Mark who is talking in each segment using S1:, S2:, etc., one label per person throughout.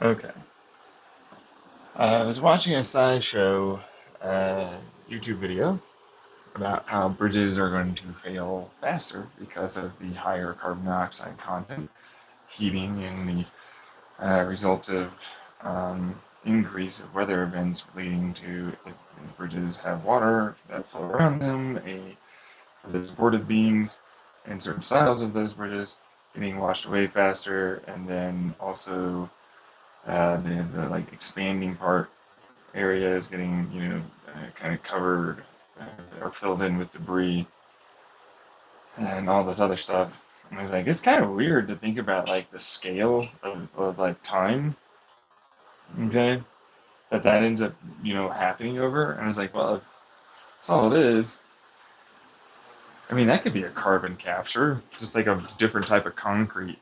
S1: Okay. I was watching a scishow YouTube video about how bridges are going to fail faster because of the higher carbon dioxide content, heating, and the result of increase of weather events leading to if bridges have water that flow around them, the supported beams and certain styles of those bridges getting washed away faster, and then also the like expanding part area is getting, kind of covered or filled in with debris and all this other stuff. And I was like, it's kind of weird to think about like the scale of like time, okay, that ends up, happening over. And I was like, well, if that's all it is, I mean, that could be a carbon capture, just like a different type of concrete.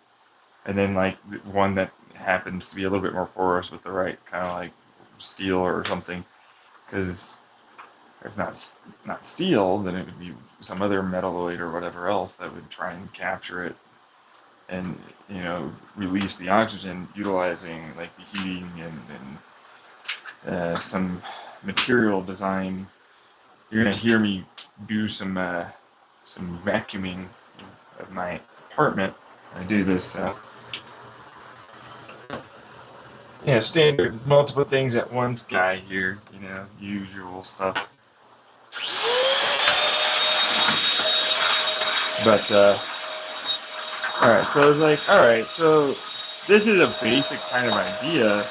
S1: And then like one that happens to be a little bit more porous with the right kind of like steel or something. Because if not steel, then it would be some other metalloid or whatever else that would try and capture it and release the oxygen utilizing like the heating and some material design. You're gonna hear me do some vacuuming of my apartment. I do this, standard multiple things at once guy here. Usual stuff. But all right, so I was like, all right, so this is a basic kind of idea,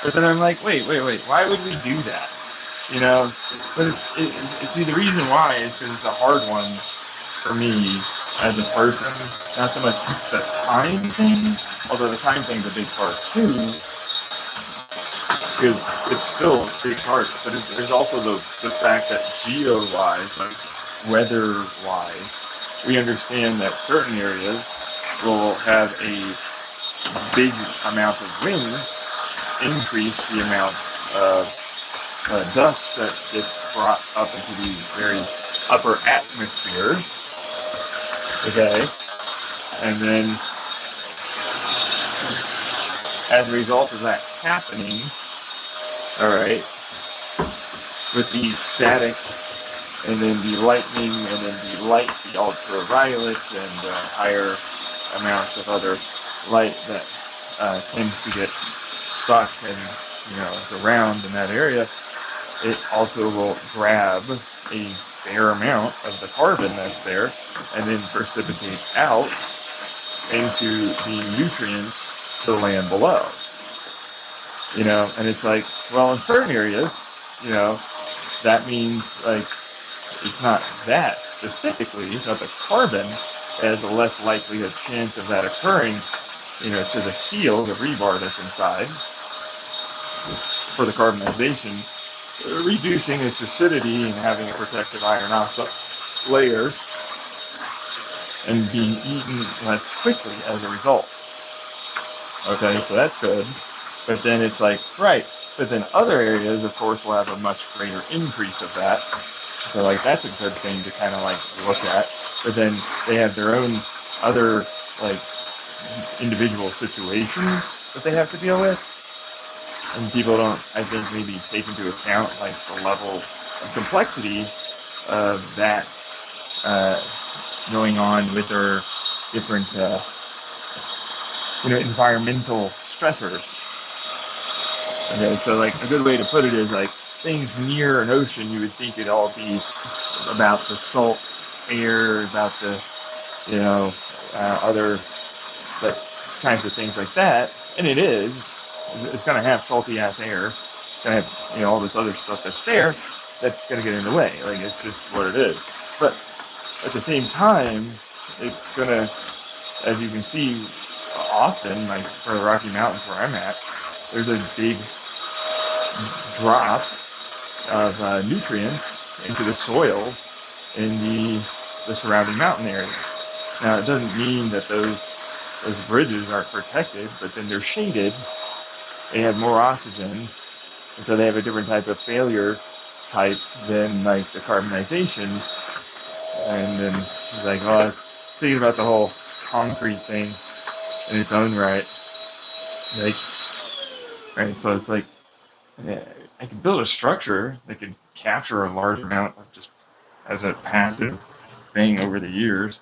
S1: but then I'm like, wait, why would we do that? You know, but see, the reason why is because it's a hard one for me as a person. Not so much the time thing, although the time thing's a big part too, because it's still a big part. But there's also the fact that geo-wise, like weather-wise, we understand that certain areas will have a big amount of wind increase the amount of dust that gets brought up into the very upper atmospheres. Okay, and then as a result of that happening, all right, with the static and then the lightning and then the light, the ultraviolet and higher amounts of other light that tends to get stuck and around in that area, it also will grab a fair amount of the carbon that's there and then precipitate out into the nutrients to the land below. And it's like, well, in certain areas, that means like it's not that specifically, it's not the carbon has a less likelihood chance of that occurring, to the steel, the rebar that's inside for the carbonization, reducing its acidity and having a protective iron oxide layer and being eaten less quickly as a result. Okay, so that's good. But then it's like, right, but then other areas, of course, will have a much greater increase of that. So, like, that's a good thing to kind of, like, look at. But then they have their own other, like, individual situations that they have to deal with. And people don't, I think, maybe take into account, like, the level of complexity of that going on with their different, environmental stressors. Okay, so like a good way to put it is like things near an ocean, you would think it'd all be about the salt air, about the, other like, kinds of things like that, and it is. It's going to have salty ass air. It's going to have, all this other stuff that's there that's going to get in the way. Like it's just what it is. But at the same time, it's going to, as you can see, often, like for the Rocky Mountains where I'm at, there's a big drop of nutrients into the soil in the surrounding mountain area. Now, it doesn't mean that those bridges aren't protected, but then they're shaded. They have more oxygen, and so they have a different type of failure type than like the carbonization. And then he's like, well, I was thinking about the whole concrete thing in its own right. Like, right? So it's like uh, I could build a structure that could capture a large amount of just as a passive thing over the years,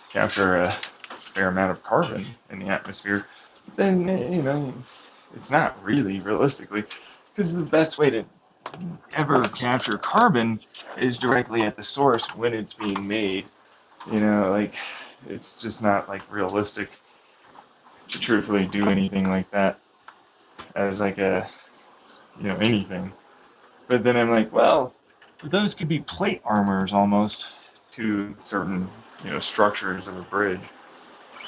S1: capture a fair amount of carbon in the atmosphere. Then it's not really realistically because the best way to ever capture carbon is directly at the source when it's being made. Like it's just not like realistic to truthfully do anything like that as like a anything. But then I'm like, well, those could be plate armors almost to certain structures of a bridge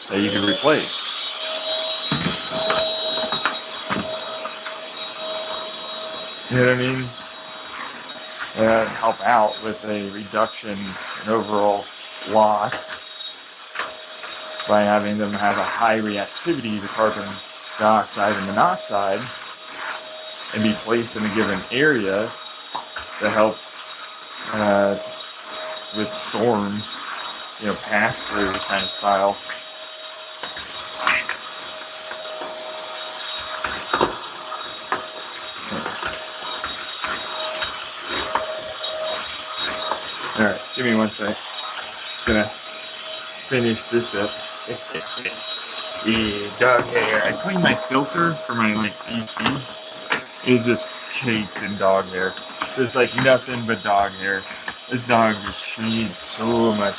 S1: that you could replace. You know what I mean? And help out with a reduction in overall loss by having them have a high reactivity to carbon dioxide and monoxide and be placed in a given area to help uh, with storms, pass through kind of style. All right, give me one sec. Just gonna finish this up. Yeah, dog hair. I cleaned my filter for my PC. It's just caked in dog hair. There's like nothing but dog hair. This dog just needs so much.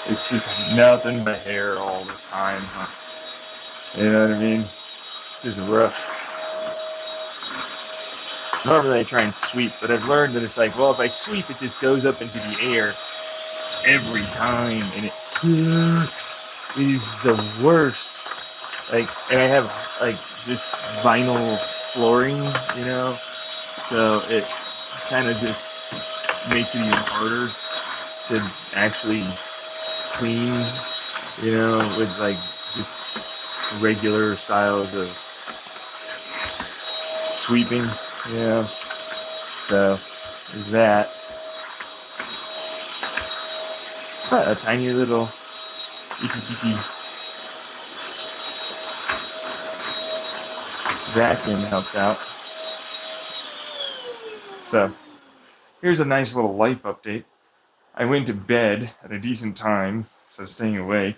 S1: It's just nothing but hair all the time. You know what I mean? It's just rough. Normally I try and sweep, but I've learned that it's like, well, if I sweep, it just goes up into the air every time, and it sucks. It is the worst. Like, and I have like this vinyl flooring, so it kind of just makes it even harder to actually clean, with like just regular styles of sweeping, So there's that. But a tiny little itty vacuum helps out. So here's a nice little life update. I went to bed at a decent time, so staying awake.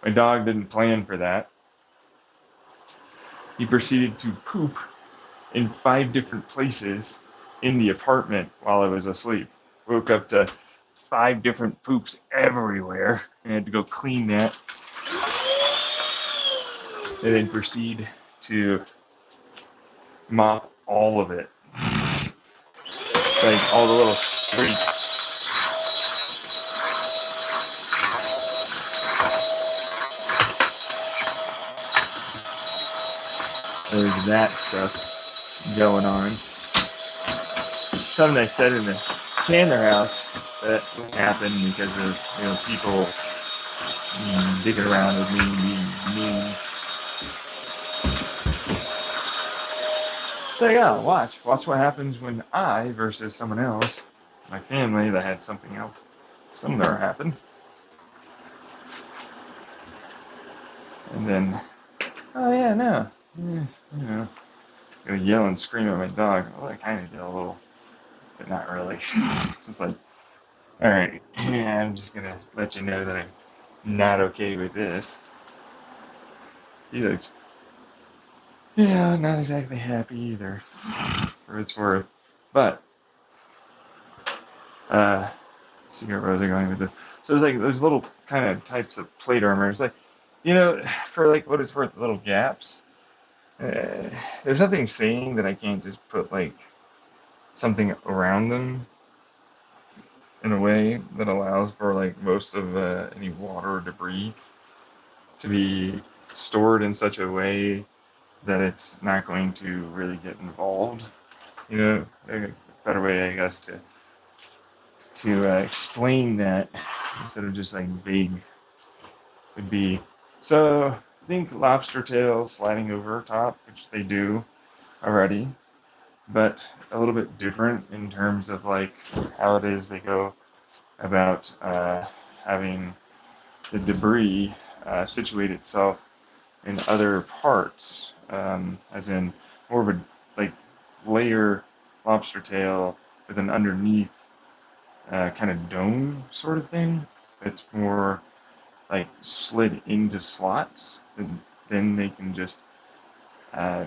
S1: My dog didn't plan for that. He proceeded to poop in 5 different places in the apartment while I was asleep. Woke up to 5 different poops everywhere. I had to go clean that. And then proceed to mop all of it. Like all the little streaks. There's that stuff going on. Something I said in the Chandler house that happened because of people digging around with me being mean. So yeah, watch what happens when I versus someone else, my family that had something else similar happen, and then oh yeah no. Go yell and scream at my dog. Well, I kind of did a little, but not really. It's just like, all right, yeah, I'm just gonna let you know that I'm not okay with this. He looks, not exactly happy either, for its worth. But, see where was I going with this? So there's like those little kind of types of plate armor. It's like, for like what it's worth, little gaps. There's nothing saying that I can't just put like something around them in a way that allows for like most of any water or debris to be stored in such a way that it's not going to really get involved. A better way, I guess, to explain that instead of just like vague would be so. Think lobster tails sliding over top, which they do already, but a little bit different in terms of like how it is they go about having the debris situate itself in other parts, as in more of a like layer lobster tail with an underneath kind of dome sort of thing. It's more like slid into slots, and then they can just uh,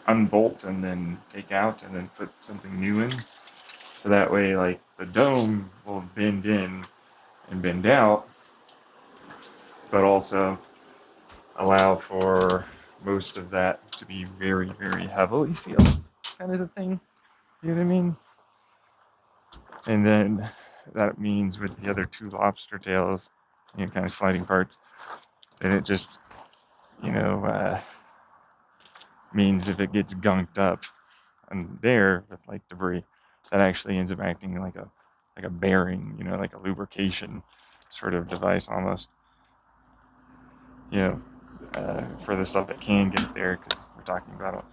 S1: unbolt and then take out and then put something new in. So that way, like the dome will bend in and bend out, but also allow for most of that to be very, very heavily sealed, kind of the thing. You know what I mean? And then that means with the other two lobster tails, kind of sliding parts, then it just, you know, means if it gets gunked up and there with like debris, that actually ends up acting like a bearing, like a lubrication sort of device almost, you know, for the stuff that can get there, because we're talking about a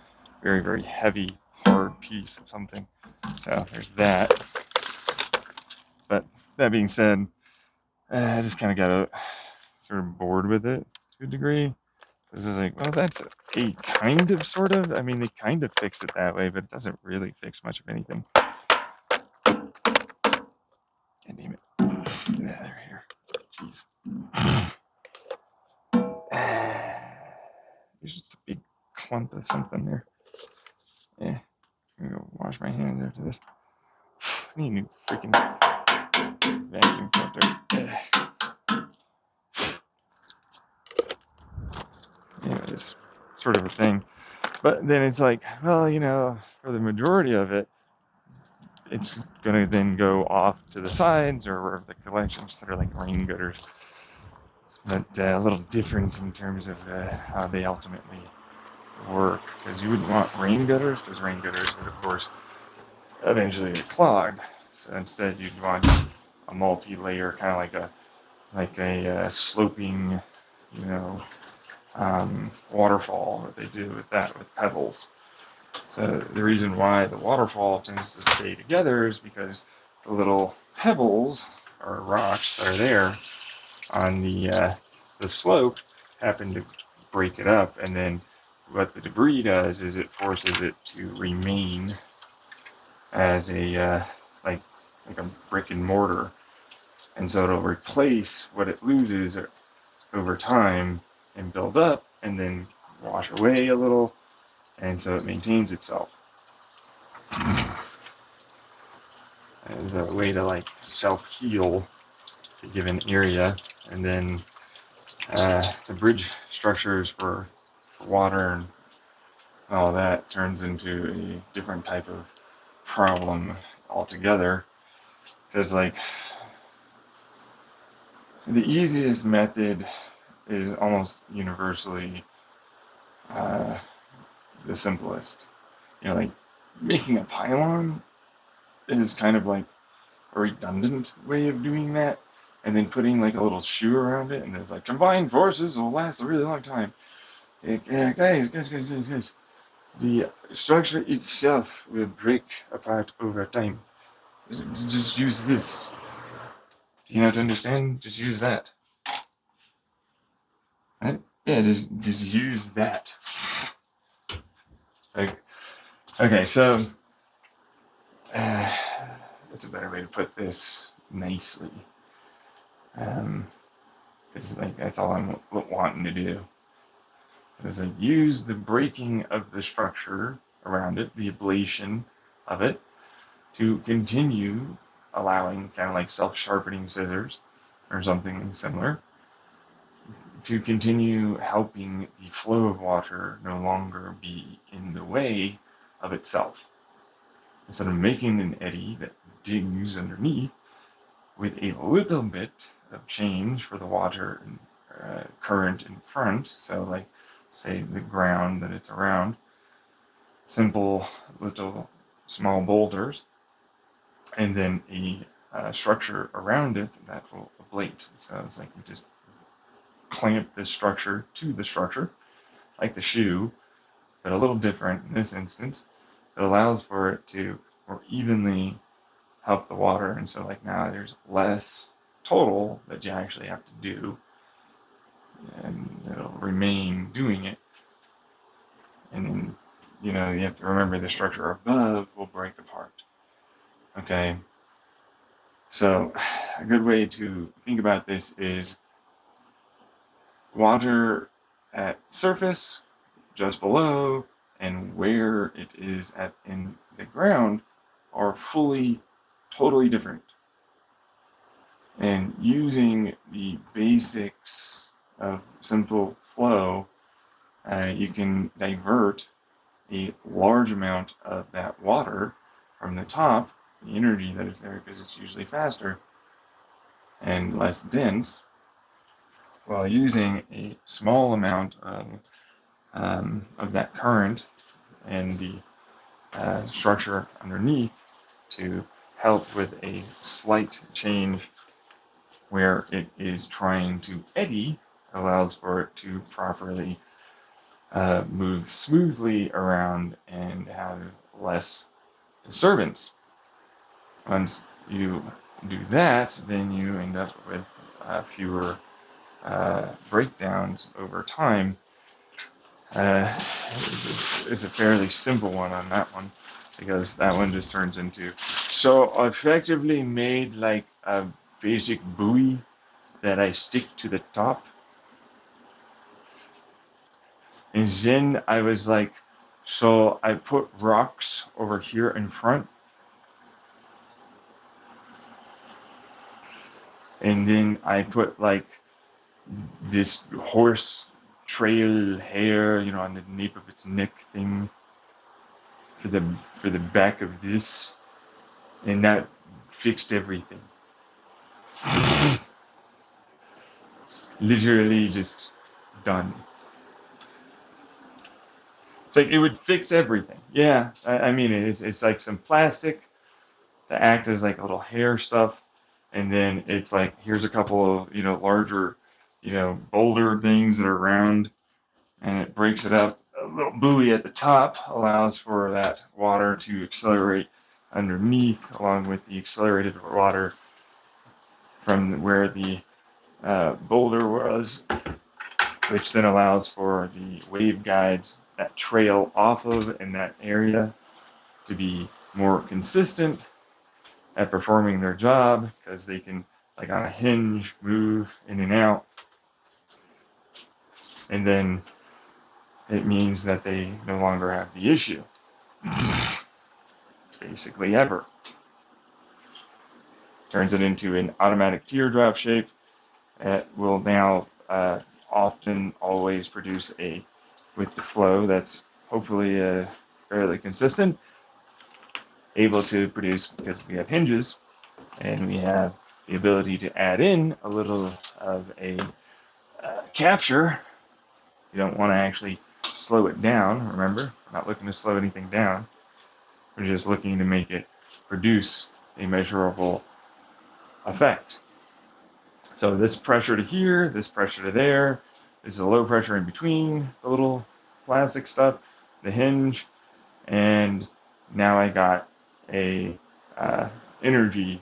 S1: very, very heavy, hard piece of something. So there's that. But that being said, I just kind of got sort of bored with it to a degree. Because I was like, well, that's a kind of, sort of. I mean, they kind of fix it that way, but it doesn't really fix much of anything. God damn it. Yeah, they're here. Jeez. There's just a big clump of something there. Yeah. I'm gonna go wash my hands after this. I need a new freaking vacuum filter. It's sort of a thing. But then it's like, well, for the majority of it, it's going to then go off to the sides or wherever the collections that are like rain gutters. But a little different in terms of how they ultimately work. Because you wouldn't want rain gutters, because rain gutters would, of course, eventually get clogged. So instead, you'd want a multi-layer, kind of like a sloping, waterfall that they do with that with pebbles. So the reason why the waterfall tends to stay together is because the little pebbles or rocks that are there on the slope happen to break it up, and then what the debris does is it forces it to remain as a like a brick and mortar, and so it'll replace what it loses over time and build up, and then wash away a little, and so it maintains itself as a way to like self-heal a given area. And then the bridge structures for water and all that turns into a different type of problem altogether, because like the easiest method is almost universally the simplest. Like making a pylon is kind of like a redundant way of doing that, and then putting like a little shoe around it, and it's like combined forces will last a really long time. Guys, the structure itself will break apart over time. Just use this. Do you not understand? Just use that. Right? Yeah, just use that. Okay, so that's a better way to put this nicely. Because like that's all I'm wanting to do. Is like use the breaking of the structure around it, the ablation of it, to continue allowing kind of like self-sharpening scissors or something similar, to continue helping the flow of water no longer be in the way of itself. Instead of making an eddy that digs underneath with a little bit of change for the water and current in front, so like say the ground that it's around, simple little small boulders, and then a structure around it that will ablate. So it's like you just clamp this structure to the structure, like the shoe, but a little different in this instance. It allows for it to more evenly help the water, and so like now there's less total that you actually have to do, and it'll remain doing it. And then, you have to remember the structure above will break apart. Okay? So, a good way to think about this is water at surface, just below, and where it is at in the ground are totally different. And using the basics of simple flow, you can divert a large amount of that water from the top, the energy that is there because it's usually faster and less dense, while using a small amount of that current and the structure underneath to help with a slight change where it is trying to eddy, allows for it to properly move smoothly around and have less disturbance. Once you do that, then you end up with fewer breakdowns over time. It's a fairly simple one on that one because that one just turns into so effectively made like a basic buoy that I stick to the top. And then I was like, so I put rocks over here in front. And then I put like this horse trail hair, on the nape of its neck thing for the back of this, and that fixed everything. Literally just done. It's like it would fix everything. Yeah, I mean it's like some plastic to act as like a little hair stuff, and then it's like here's a couple of larger boulder things that are round, and it breaks it up. A little buoy at the top allows for that water to accelerate underneath, along with the accelerated water from where the boulder was, which then allows for the wave guides that trail off of in that area to be more consistent at performing their job because they can, like on a hinge, move in and out. And then it means that they no longer have the issue. Basically ever. Turns it into an automatic teardrop shape that will now often always produce with the flow that's hopefully fairly consistent, able to produce because we have hinges and we have the ability to add in a little of a capture. You don't want to actually slow it down, remember? We're not looking to slow anything down. We're just looking to make it produce a measurable effect. So this pressure to here, this pressure to there, there's a low pressure in between the little plastic stuff, the hinge, and now I got a energy,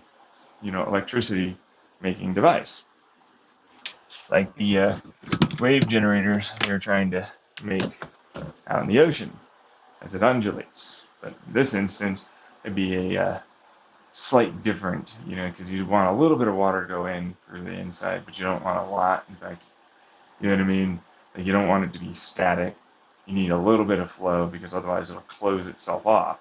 S1: electricity making device. Like the wave generators they're trying to make out in the ocean as it undulates. But in this instance, it'd be a slight different, because you want a little bit of water to go in through the inside, but you don't want a lot. In fact, you know what I mean? Like you don't want it to be static. You need a little bit of flow because otherwise it'll close itself off.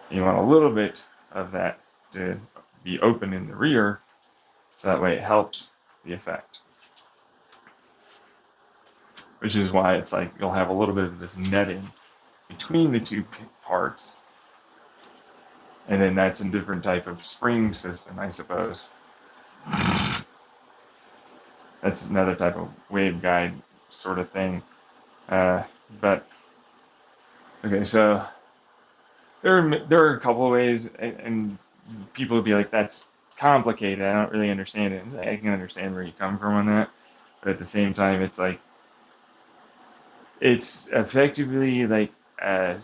S1: You want a little bit of that to be open in the rear, so that way it helps the effect. Which is why it's like you'll have a little bit of this netting between the two parts. And then that's a different type of spring system, I suppose. That's another type of waveguide sort of thing. But, okay, so there are a couple of ways, and people would be like, that's complicated, I don't really understand it. I can understand where you come from on that, but at the same time, it's like, it's effectively like a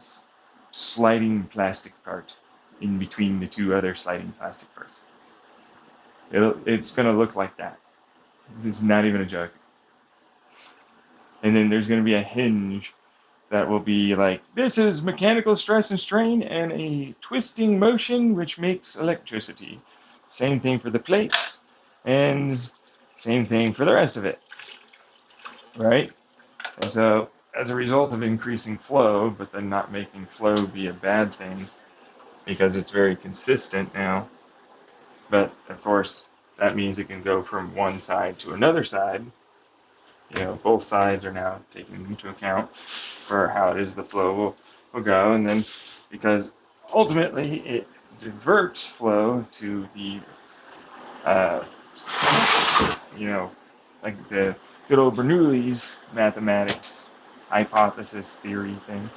S1: sliding plastic part in between the two other sliding plastic parts. It's going to look like that. It's not even a joke. And then there's going to be a hinge that will be like, this is mechanical stress and strain and a twisting motion which makes electricity. Same thing for the plates, and same thing for the rest of it, right? And so, as a result of increasing flow, but then not making flow be a bad thing because it's very consistent now, but of course, that means it can go from one side to another side. You know, both sides are now taken into account for how it is the flow will go, and then because ultimately it diverts flow to the, uh, you know, like the good old Bernoulli's mathematics hypothesis theory thing.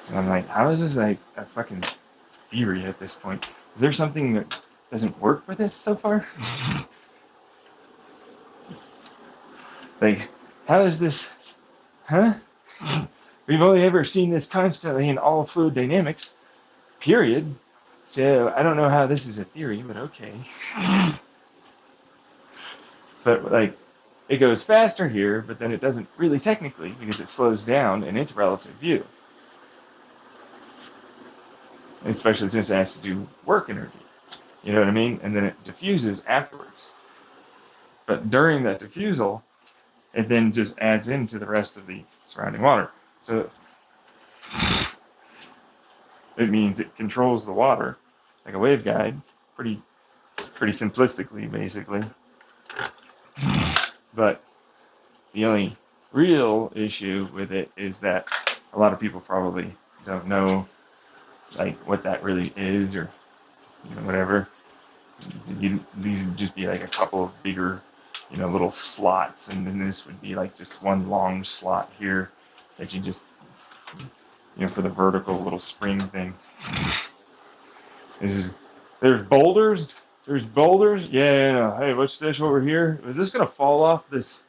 S1: So I'm like, how is this like a fucking theory at this point? Is there something that doesn't work with this so far? Like, how is this, huh? We've only ever seen this constantly in all fluid dynamics, period. So I don't know how this is a theory, but okay. But like, it goes faster here, but then it doesn't really technically because it slows down in its relative view. Especially since it has to do work energy. You know what I mean? And then it diffuses afterwards. But during that diffusal, it then just adds into the rest of the surrounding water. So it means it controls the water like a waveguide, pretty simplistically, basically. But the only real issue with it is that a lot of people probably don't know like what that really is, or whatever. These would just be like a couple of bigger, little slots, and then this would be like just one long slot here that you just, for the vertical little spring thing. There's boulders. There's boulders. Yeah. Hey, what's this over here? Is this gonna fall off this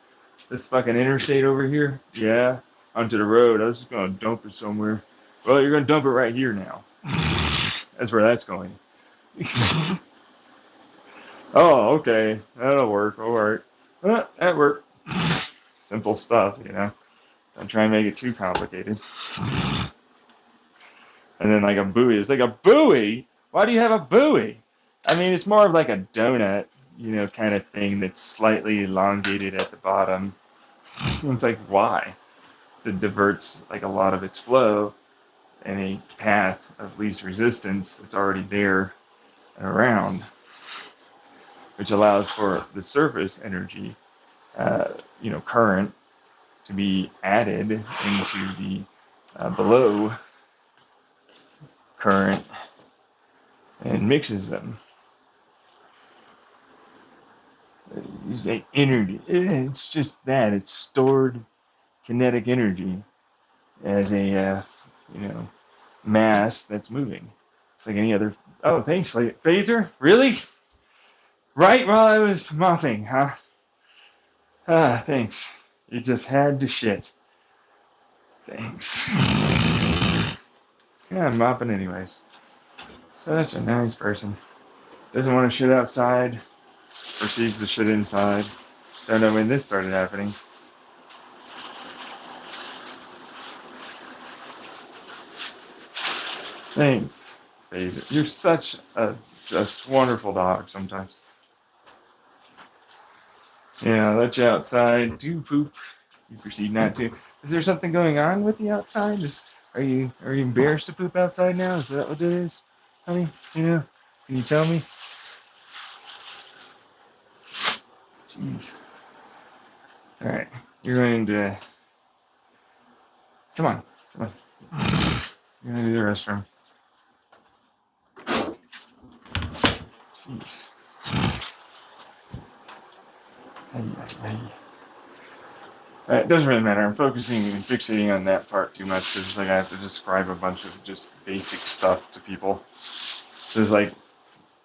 S1: fucking interstate over here? Yeah, onto the road. I was just gonna dump it somewhere. Well, you're gonna dump it right here now. That's where that's going. Oh, okay. That'll work. All right. That worked. Simple stuff, Don't try and make it too complicated. And then like a buoy. It's like a buoy? Why do you have a buoy? I mean, it's more of like a donut, kind of thing that's slightly elongated at the bottom. It's like, why? Because it diverts like a lot of its flow in a path of least resistance that's already there and around, which allows for the surface energy, current to be added into the below current and mixes them. You say energy. It's just that. It's stored kinetic energy as a, mass that's moving. It's like any other. Oh, thanks, Phaser. Really? Right while I was mopping, huh? Ah, thanks. You just had to shit. Thanks. Yeah, I'm mopping anyways. Such a nice person. Doesn't want to shit outside. Proceeds to shit inside. Don't know when this started happening. Thanks, Phaser. You're such a just wonderful dog sometimes. Yeah, let you outside, do poop. You proceed not to. Is there something going on with the outside? Are you embarrassed to poop outside now? Is that what it is, honey? Can you tell me? Jeez. All right, you're going to. Come on. You're going to do the restroom. Jeez. It doesn't really matter. I'm focusing and fixating on that part too much because it's like I have to describe a bunch of just basic stuff to people. So it's like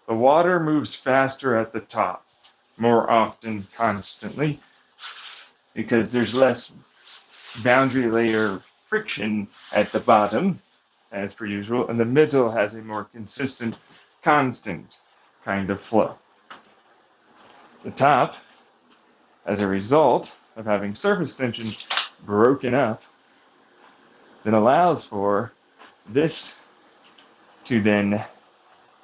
S1: the water moves faster at the top, more often constantly, because there's less boundary layer friction at the bottom, as per usual, and the middle has a more consistent, constant kind of flow. The top, as a result, of having surface tension broken up that allows for this to then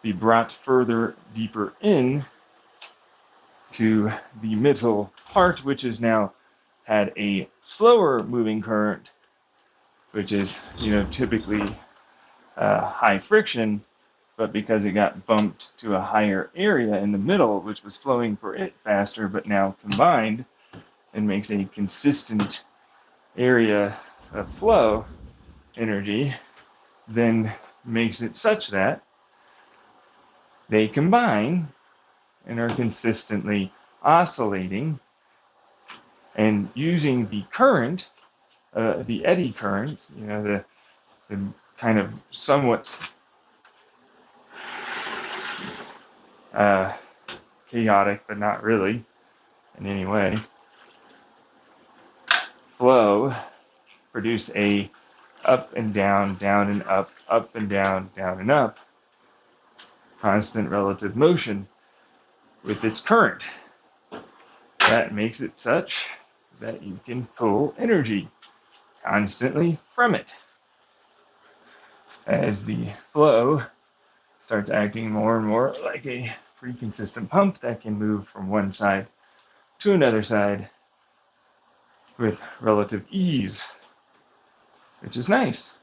S1: be brought further deeper in to the middle part, which has now had a slower moving current, which is, typically high friction, but because it got bumped to a higher area in the middle, which was flowing for it faster, but now combined and makes a consistent area of flow energy, then makes it such that they combine and are consistently oscillating and using the current, the eddy current, the kind of somewhat chaotic, but not really in any way, flow produce a up and down, down and up and down and up, constant relative motion with its current. That makes it such that you can pull energy constantly from it. As the flow starts acting more and more like a pretty consistent pump that can move from one side to another side with relative ease, which is nice.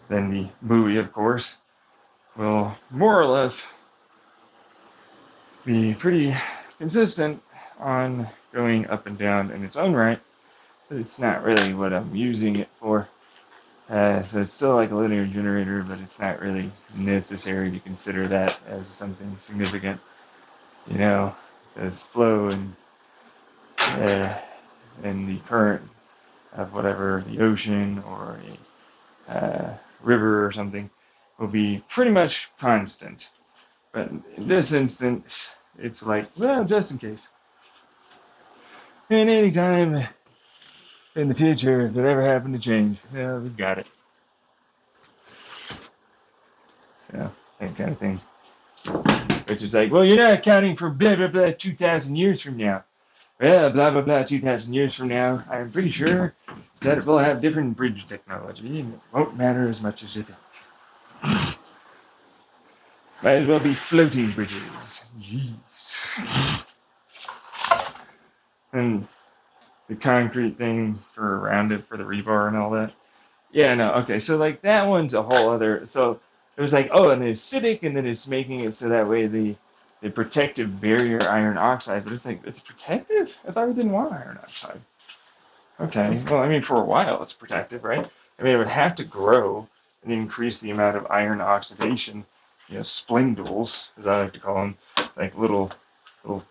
S1: Then the buoy, of course, will more or less be pretty consistent on going up and down in its own right, but it's not really what I'm using it for. So it's still like a linear generator, but it's not really necessary to consider that as something significant, as flow and the current of whatever the ocean or a river or something will be pretty much constant. But in this instance, it's like, well, just in case. And any time in the future if it ever happened to change, we've got it. So, that kind of thing. Which is like, well, you're not accounting for blah, blah, blah 2,000 years from now. Well, blah, blah, blah 2,000 years from now, I'm pretty sure that it will have different bridge technology, and it won't matter as much as you think. Might as well be floating bridges. Jeez. And the concrete thing for around it for the rebar and all that. Yeah, no, okay, so like that one's a whole other, so it was like, oh, and it's acidic, and then it's making it so that way the protective barrier iron oxide, but it's like, it's protective? I thought we didn't want iron oxide. Okay, well, I mean, for a while it's protective, right? I mean, it would have to grow and increase the amount of iron oxidation, splindles, as I like to call them, like little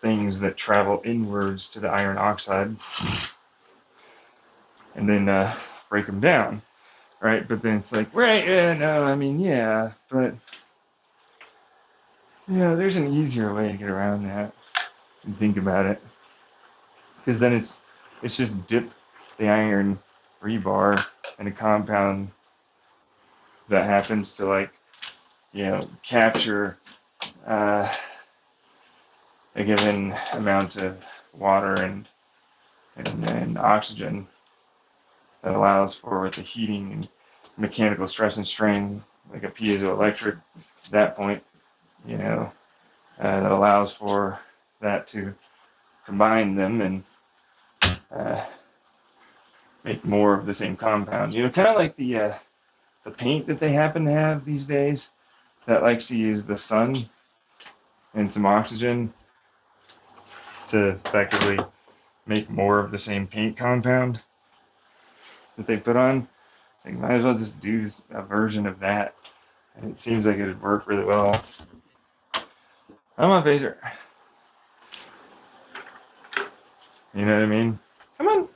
S1: things that travel inwards to the iron oxide, and then break them down, right? But then it's like, right, no, I mean, yeah, but there's an easier way to get around that and think about it, because then it's just dip the iron rebar in a compound that happens to capture a given amount of water and oxygen that allows for the heating and mechanical stress and strain, like a piezoelectric at that point, that allows for that to combine them and make more of the same compound. Kind of like the paint that they happen to have these days that likes to use the sun and some oxygen to effectively make more of the same paint compound that they put on. It's like, might as well just do a version of that. And it seems like it would work really well. Come on, Phaser. You know what I mean? Come on.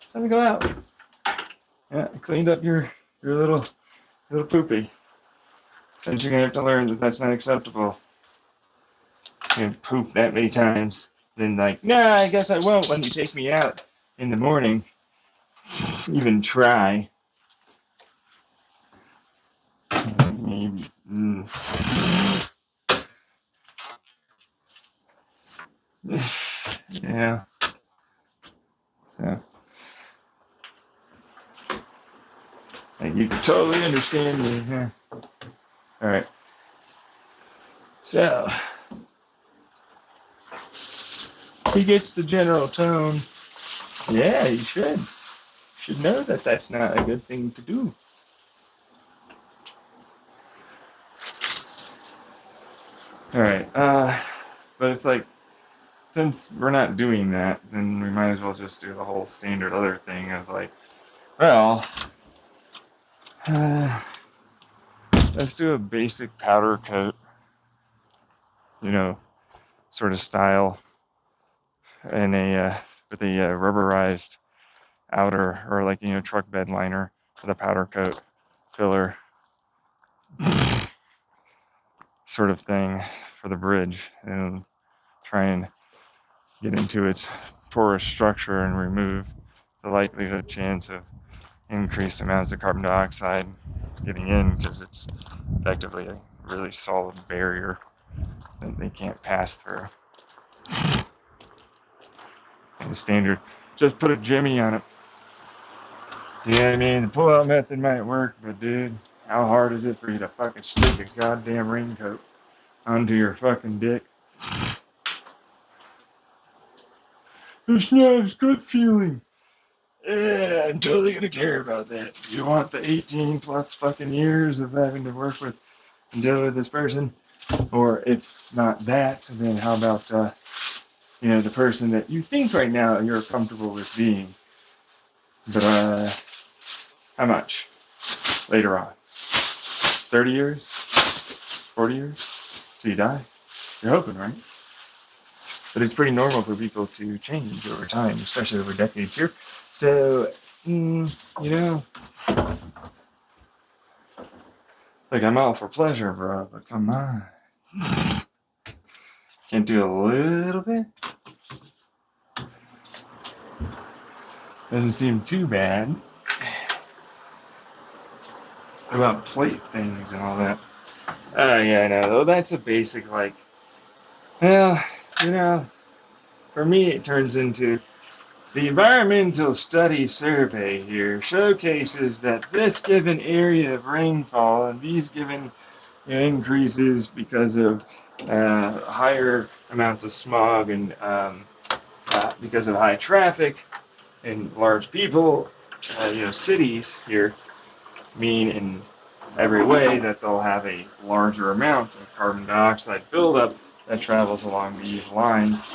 S1: It's time to go out. Yeah, I cleaned up your little poopy. And you're going to have to learn that that's not acceptable. You poop that many times. Then nah, I guess I won't when you take me out in the morning. Even try. Maybe. Yeah. So, like, you can totally understand me. Yeah. All right. So he gets the general tone. Yeah, you should. You should know that that's not a good thing to do. All right. But it's like, since we're not doing that, then we might as well just do the whole standard other thing of like, well, uh, let's do a basic powder coat, you know, sort of style, and with a rubberized outer, or like, truck bed liner with a powder coat filler sort of thing for the bridge, and try and get into its porous structure and remove the likelihood chance of increased amounts of carbon dioxide getting in, because it's effectively a really solid barrier that they can't pass through. And the standard, just put a jimmy on it. Yeah, I mean, the pull-out method might work, but dude, how hard is it for you to fucking stick a goddamn raincoat onto your fucking dick? It's not a good feeling. Yeah, I'm totally gonna care about that. You want the 18 plus fucking years of having to work with and deal with this person? Or if not that, then how about, the person that you think right now you're comfortable with being? But, how much? Later on. 30 years? 40 years? Till you die? You're hoping, right? But it's pretty normal for people to change over time, especially over decades here. So, like, I'm all for pleasure, bro, but come on. Can't do a little bit? Doesn't seem too bad. What about plate things and all that? Oh, yeah, I know. Though that's a basic, like, well, for me it turns into the environmental study survey here showcases that this given area of rainfall and these given increases because of higher amounts of smog and because of high traffic and large people, cities here mean in every way that they'll have a larger amount of carbon dioxide buildup that travels along these lines.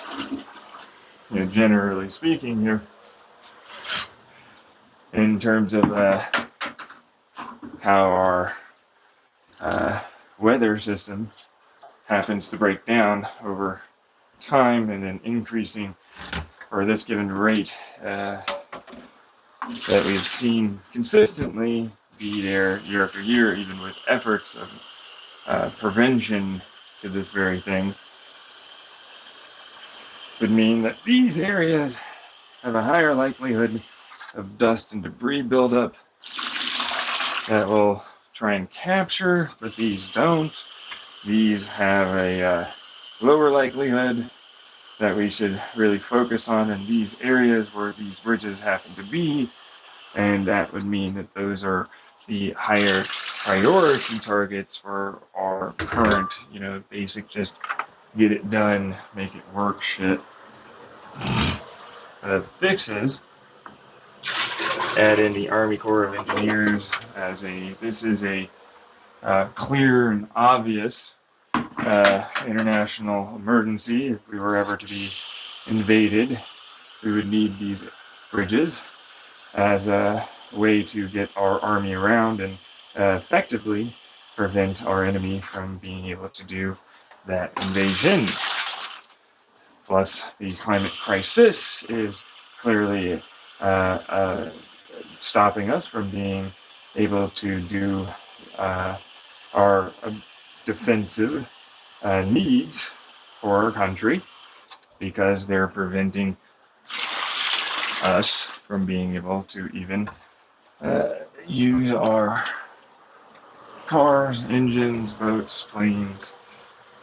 S1: Generally speaking here, in terms of how our weather system happens to break down over time and then increasing for this given rate that we've seen consistently be there year after year, even with efforts of prevention to this very thing, would mean that these areas have a higher likelihood of dust and debris buildup that will try and capture, but these don't. These have a lower likelihood that we should really focus on in these areas where these bridges happen to be, and that would mean that those are the higher priority targets for our current, basic just get it done, make it work shit. Fixes, add in the Army Corps of Engineers as this is a clear and obvious international emergency. If we were ever to be invaded, we would need these bridges as a way to get our army around and effectively prevent our enemy from being able to do that invasion. Plus, the climate crisis is clearly stopping us from being able to do our defensive needs for our country, because they're preventing us from being able to even use our cars, engines, boats, planes,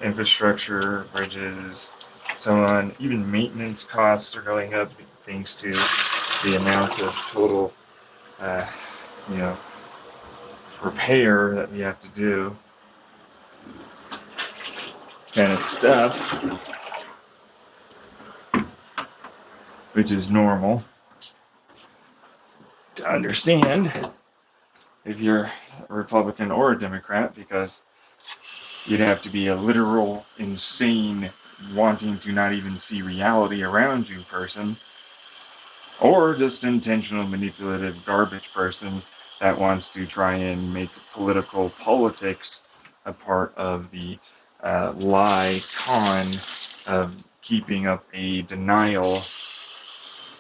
S1: infrastructure, bridges, so on. Even maintenance costs are going up thanks to the amount of total, uh, you know, repair that we have to do, kind of stuff, which is normal to understand if you're a Republican or a Democrat, because you'd have to be a literal, insane, wanting to not even see reality around you person, or just intentional, manipulative, garbage person that wants to try and make political politics a part of the lie con of keeping up a denial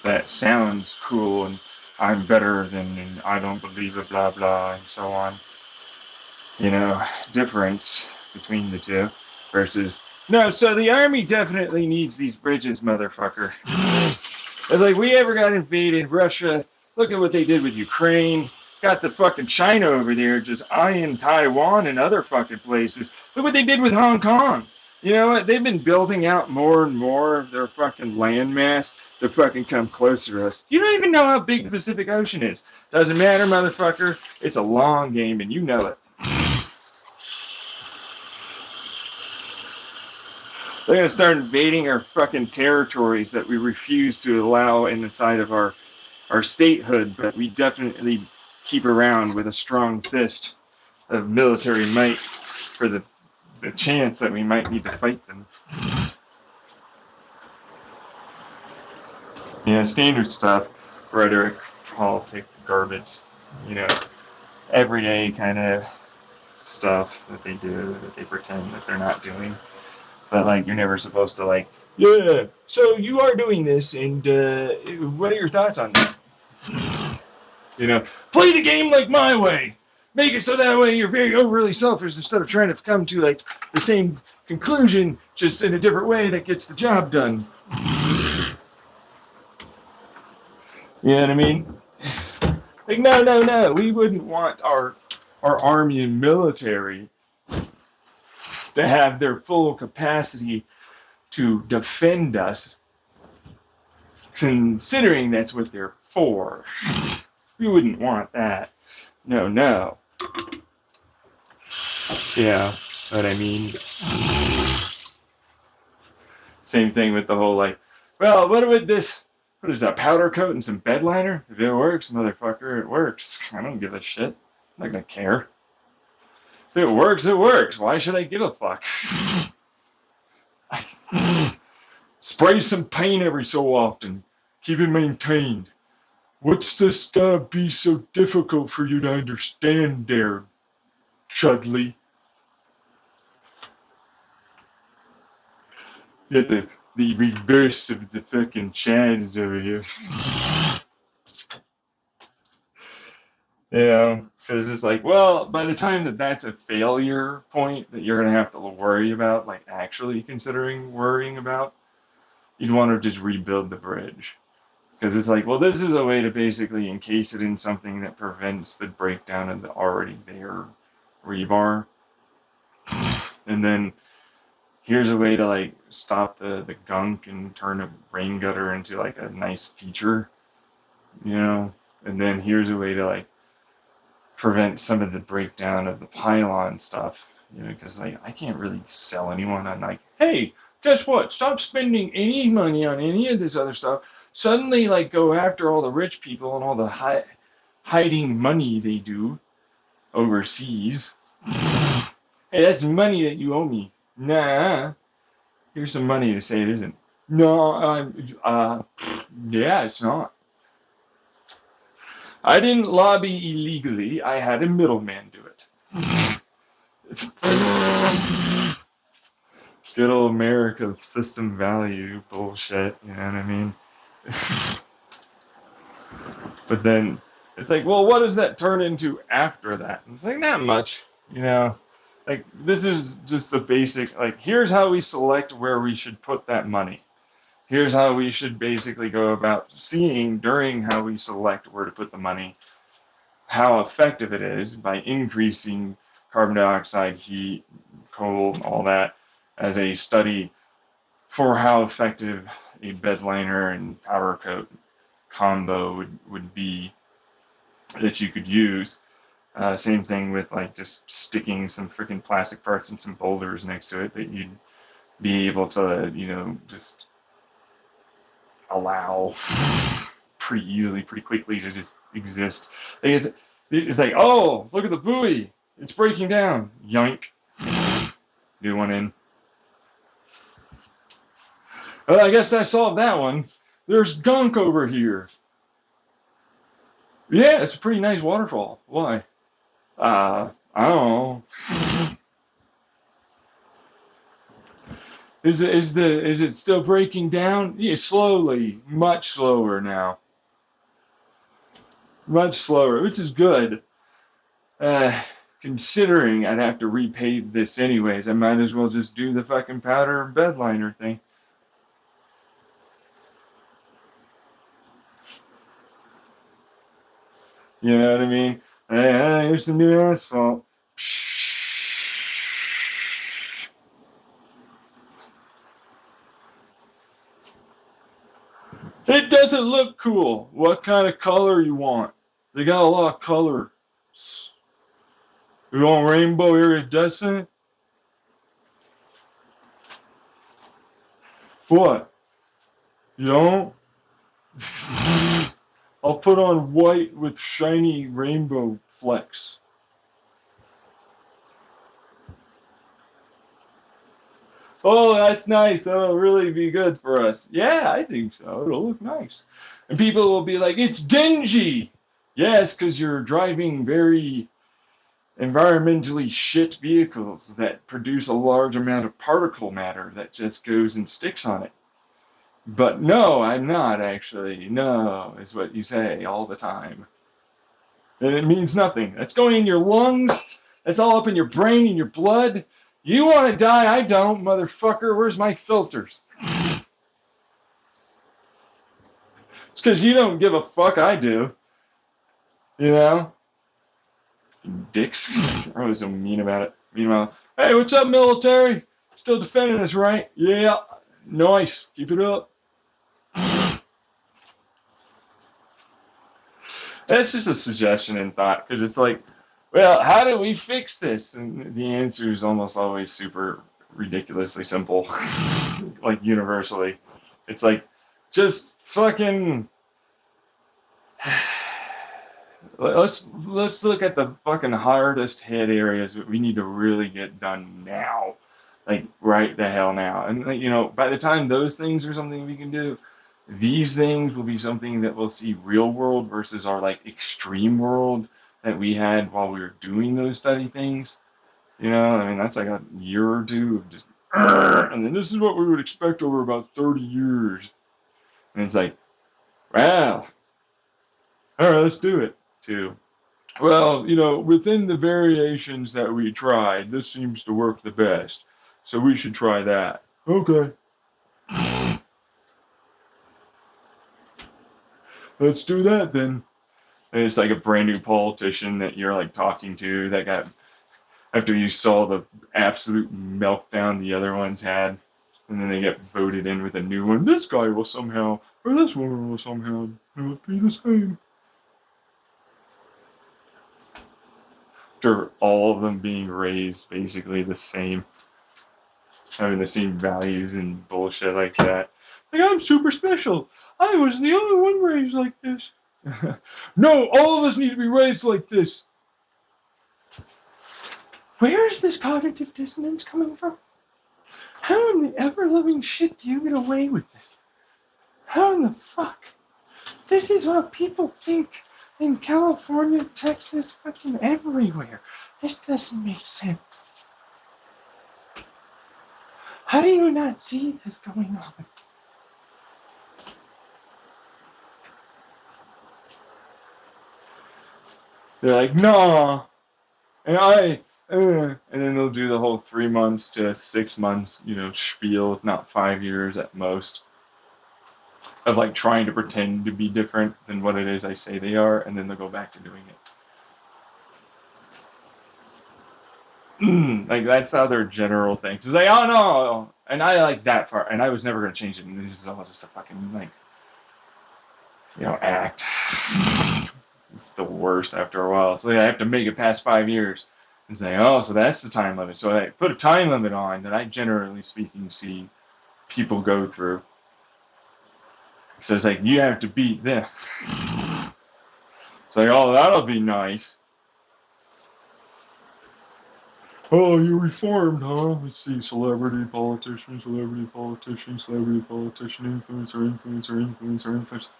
S1: that sounds cool and I'm better than, and I don't believe it, blah, blah, and so on. You know, difference between the two versus, no, so the army definitely needs these bridges, motherfucker. It's like, we ever got invaded, Russia, look at what they did with Ukraine, got the fucking China over there just eyeing Taiwan and other fucking places. Look what they did with Hong Kong. You know what? They've been building out more and more of their fucking landmass to fucking come closer to us. You don't even know how big the Pacific Ocean is. Doesn't matter, motherfucker. It's a long game, and you know it. They're going to start invading our fucking territories that we refuse to allow inside of our statehood, but we definitely keep around with a strong fist of military might for the chance that we might need to fight them. Yeah, standard stuff, rhetoric, politics, garbage, you know, everyday kind of stuff that they do, that they pretend that they're not doing. But, like, you're never supposed to, like, yeah, so you are doing this, and what are your thoughts on that? You know, play the game like my way. Make it so that way you're very overly selfish instead of trying to come to, like, the same conclusion, just in a different way that gets the job done. You know what I mean? Like, no. We wouldn't want our army and military to have their full capacity to defend us, considering that's what they're for. We wouldn't want that. No. Yeah, what I mean. Same thing with the whole, like, well, what about this? What is that, powder coat and some bed liner? If it works, motherfucker, it works. I don't give a shit. I'm not gonna care. If it works, it works. Why should I give a fuck? Spray some paint every so often. Keep it maintained. What's this gotta be so difficult for you to understand there, Chudley? Yeah, the reverse of the fucking Chads over here. You know, because it's like, well, by the time that's a failure point that you're going to have to worry about, like actually considering worrying about, you'd want to just rebuild the bridge. Because it's like, well, this is a way to basically encase it in something that prevents the breakdown of the already there rebar. And then here's a way to, like, stop the gunk and turn a rain gutter into, like, a nice feature, you know? And then here's a way to, like, prevent some of the breakdown of the pylon stuff, you know, because, like, I can't really sell anyone on, like, hey, guess what? Stop spending any money on any of this other stuff. Suddenly, like, go after all the rich people and all the hiding money they do overseas. Hey, that's money that you owe me. Nah, here's some money to say it isn't. No, yeah, it's not. I didn't lobby illegally. I had a middleman do it. Good old America system value bullshit, you know what I mean? But then it's like, well, what does that turn into after that? And it's like, not much, you know? Like, this is just the basic, like, here's how we select where we should put that money. Here's how we should basically go about seeing during how we select where to put the money, how effective it is by increasing carbon dioxide, heat, coal, all that, as a study for how effective a bed liner and powder coat combo would be that you could use. Same thing with like just sticking some freaking plastic parts and some boulders next to it that you'd be able to, just allow pretty easily, pretty quickly to just exist. It's like, oh, look at the buoy. It's breaking down. Yoink. New one in. Well, I guess I solved that one. There's gunk over here. Yeah, it's a pretty nice waterfall. Why? I don't know. Is it still breaking down? Yeah, slowly, much slower now. Much slower, which is good. Considering I'd have to repave this anyways, I might as well just do the fucking powder bed liner thing. You know what I mean? Hey, here's some new asphalt. It doesn't look cool. What kind of color you want? They got a lot of colors. You want rainbow iridescent? What? You don't? I'll put on white with shiny rainbow flecks. Oh, that's nice. That'll really be good for us. Yeah, I think so. It'll look nice. And people will be like, it's dingy. Yes, because you're driving very environmentally shit vehicles that produce a large amount of particle matter that just goes and sticks on it. But no, I'm not actually. No, is what you say all the time. And it means nothing. That's going in your lungs. That's all up in your brain and your blood. You want to die, I don't, motherfucker. Where's my filters? It's because you don't give a fuck, I do. You know? Dicks. I was so mean about it. Meanwhile, hey, what's up, military? Still defending us, right? Yeah. Nice. Keep it up. That's just a suggestion and thought, because it's like, well, how do we fix this? And the answer is almost always super ridiculously simple, like universally. It's like, just fucking. Let's look at the fucking hardest hit areas that we need to really get done now, like right the hell now. And by the time those things are something we can do, these things will be something that we'll see real world versus our like extreme world that we had while we were doing those study things. I mean, that's like a year or two of just, and then this is what we would expect over about 30 years. And it's like, well, all right, let's do it too. Well, within the variations that we tried, this seems to work the best. So we should try that. Okay. Let's do that then. And it's like a brand new politician that you're like talking to that got, after you saw the absolute meltdown the other ones had, and then they get voted in with a new one. This guy will somehow, or this woman will somehow be the same. After all of them being raised basically the same, having the same values and bullshit like that. Like, I'm super special. I was the only one raised like this. No, all of us need to be raised like this. Where is this cognitive dissonance coming from? How in the ever-loving shit do you get away with this? How in the fuck? This is what people think in California, Texas, fucking everywhere. This doesn't make sense. How do you not see this going on? They're like, nah. And then they'll do the whole 3 months to 6 months, spiel, if not 5 years at most, of like trying to pretend to be different than what it is I say they are, and then they'll go back to doing it. Like, that's how their general thinks. It's like, oh no, and I like that part, and I was never going to change it, and this is all just a fucking, like, act. It's the worst after a while. So I have to make it past 5 years and say, oh, so that's the time limit. So I put a time limit on that I generally speaking see people go through. So it's like, you have to beat this. It's like, oh, that'll be nice. Oh, you reformed, huh? Let's see, celebrity, politician, celebrity, politician, celebrity, politician, influencer, influencer, influencer, influencer.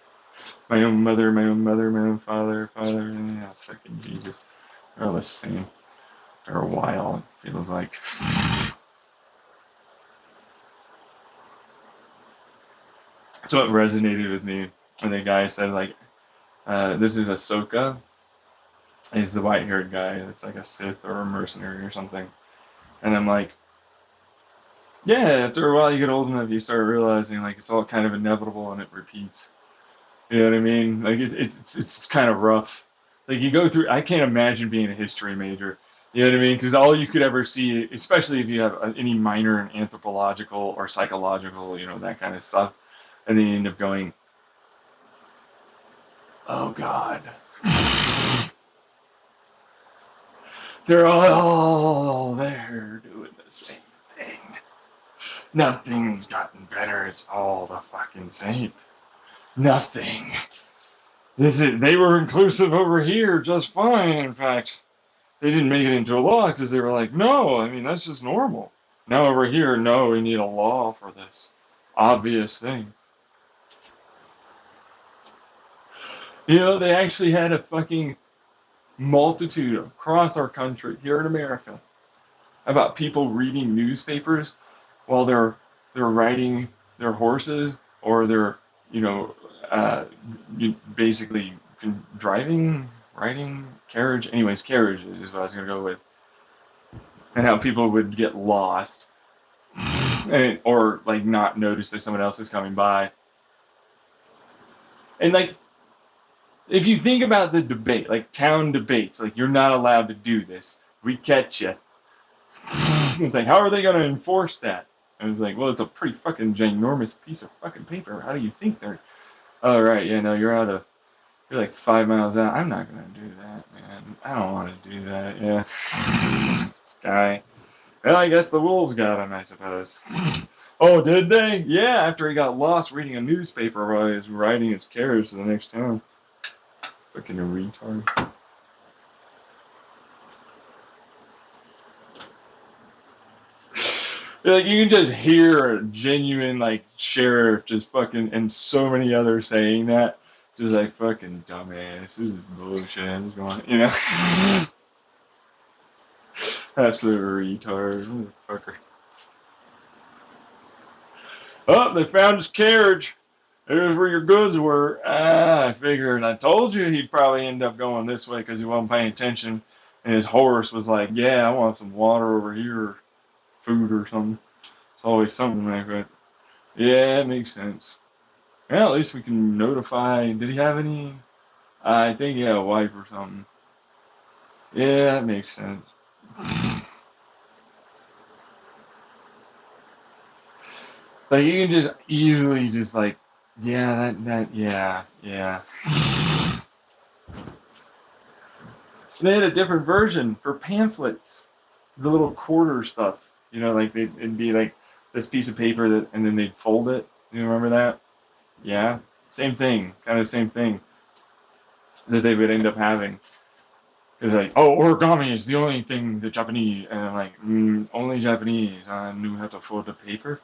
S1: My own mother, my own mother, my own father, father, yeah, fucking Jesus. They're all the same. For a while, it feels like. So it resonated with me when the guy said, like, this is Ahsoka. He's the white-haired guy that's like a Sith or a mercenary or something. And I'm like, yeah, after a while you get old enough, you start realizing, like, it's all kind of inevitable and it repeats. You know what I mean? Like, it's kind of rough. Like, you go through, I can't imagine being a history major. You know what I mean? Because all you could ever see, especially if you have any minor in anthropological or psychological, that kind of stuff, and then you end up going, oh God, they're all there doing the same thing. Nothing's gotten better. It's all the fucking same. Nothing. They were inclusive over here just fine. In fact, they didn't make it into a law because they were like, no, I mean, that's just normal. Now over here, no, we need a law for this obvious thing. They actually had a fucking multitude across our country here in America about people reading newspapers while they're riding their horses or they're basically driving, riding, carriage. Anyways, carriage is what I was gonna go with, and how people would get lost or like not notice that someone else is coming by, and like. If you think about the debate, like town debates, like you're not allowed to do this, we catch you. It's like, how are they going to enforce that? And it's like, well, it's a pretty fucking ginormous piece of fucking paper. How do you think they're? Oh, right, yeah, no, you're like 5 miles out. I'm not going to do that, man. I don't want to do that, yeah. This guy. Well, I guess the wolves got him, I suppose. Oh, did they? Yeah, after he got lost reading a newspaper while he was riding his carriage to the next town. Fucking retard. Like, you can just hear a genuine, like, sheriff just fucking, and so many others saying that. Just like, fucking dumbass, this is bullshit. What's going on, Absolute retard. Motherfucker. Oh, they found his carriage. There's where your goods were. I figured. I told you he'd probably end up going this way because he wasn't paying attention. And his horse was like, yeah, I want some water over here, or food or something. It's always something like that. Yeah, it makes sense. Well, at least we can notify. Did he have any? I think he had a wife or something. Yeah, that makes sense. Like, you can just easily just like, yeah, yeah. They had a different version for pamphlets, the little quarter stuff. Like it'd be like this piece of paper and then they'd fold it. You remember that? Yeah, same thing, kind of same thing that they would end up having. It's like, oh, origami is the only thing the Japanese, and I'm like, only Japanese knew how to fold the paper.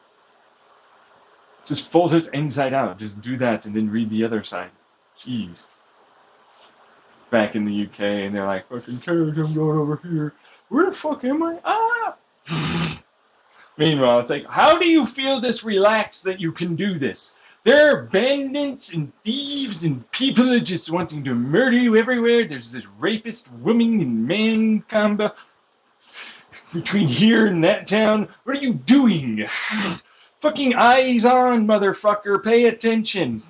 S1: Just fold it inside out. Just do that and then read the other side. Jeez. Back in the UK, and they're like, fucking carriage, I'm going over here. Where the fuck am I? Ah! Meanwhile, it's like, how do you feel this relaxed that you can do this? There are bandits and thieves and people are just wanting to murder you everywhere. There's this rapist woman and man combo between here and that town. What are you doing? Fucking eyes on, motherfucker. Pay attention.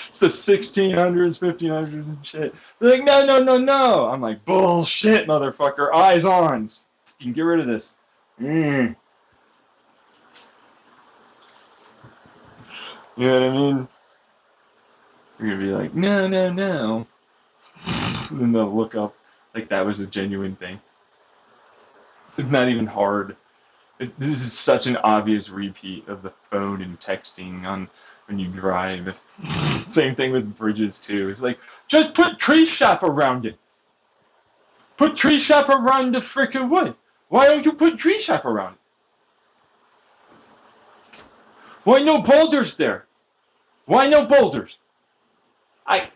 S1: It's the 1600s, 1500s and shit. They're like, no. I'm like, bullshit, motherfucker. Eyes on. You can get rid of this. You know what I mean? You're gonna be like, no, no, no. And then they'll look up like that was a genuine thing. It's not even hard. This is such an obvious repeat of the phone and texting on when you drive. Same thing with bridges too. It's like, just put tree shop around it. Put tree shop around the frickin' wood. Why don't you put tree shop around it? Why no boulders there? Why no boulders? I.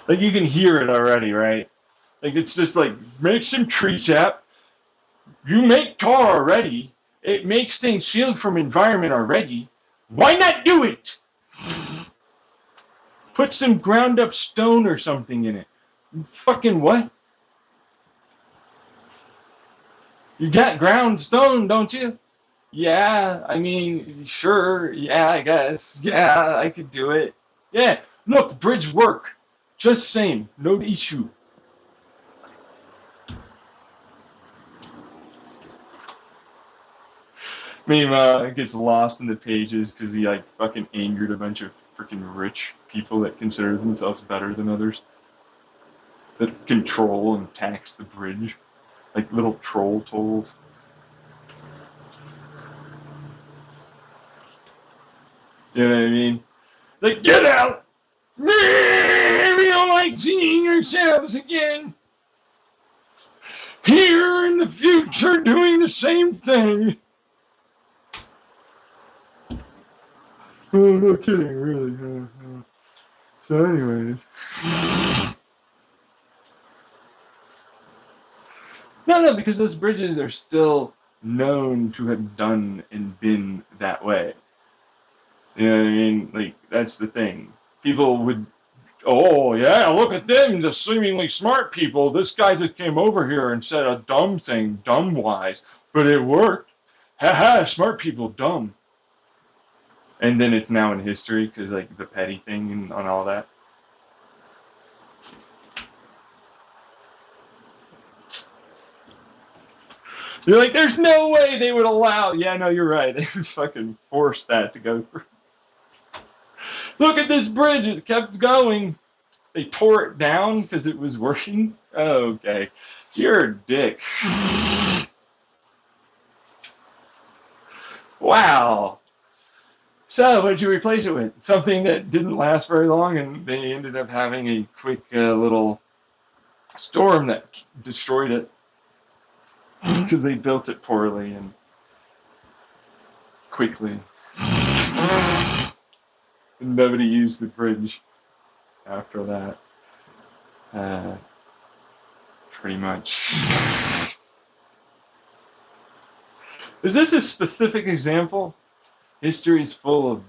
S1: Like you can hear it already, right? Like it's just like make some tree sap. You make tar already. It makes things sealed from environment already. Why not do it? Put some ground up stone or something in it. Fucking what? You got ground stone, don't you? Yeah, I mean, sure. Yeah, I guess. Yeah, I could do it. Yeah, look, bridge work. Just same. No issue. Meanwhile, it gets lost in the pages because he like fucking angered a bunch of freaking rich people that consider themselves better than others, that control and tax the bridge, like little troll tolls. You know what I mean? Like, get out! We don't like seeing ourselves again. Here in the future, doing the same thing. Oh, no kidding, really. So, anyways. No, no, because those bridges are still known to have done and been that way. You know what I mean? Like, that's the thing. People would, oh, yeah, look at them, the seemingly smart people. This guy just came over here and said a dumb thing, dumb wise, but it worked. Ha ha, smart people, dumb. And then it's now in history because, like, the petty thing and on all that. You're like, there's no way they would allow. Yeah, no, you're right. They would fucking force that to go through. Look at this bridge. It kept going. They tore it down because it was working. Oh, okay. You're a dick. Wow. So, what did you replace it with? Something that didn't last very long, and they ended up having a quick little storm that destroyed it because they built it poorly and quickly. And nobody used the bridge after that. Pretty much. Is this a specific example? History is full of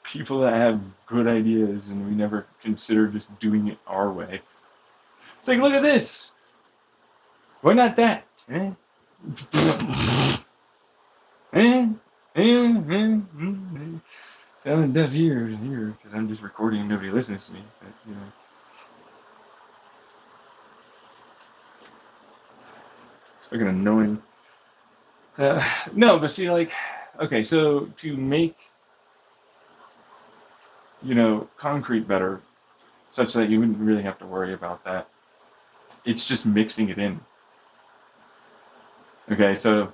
S1: people that have good ideas and we never consider just doing it our way. It's like, look at this. Why not that? Eh? Fell in deaf ears here because I'm just recording and nobody listens to me. But, you know. It's fucking annoying. No, but see, like, okay, so to make, concrete better, such that you wouldn't really have to worry about that, it's just mixing it in. Okay, so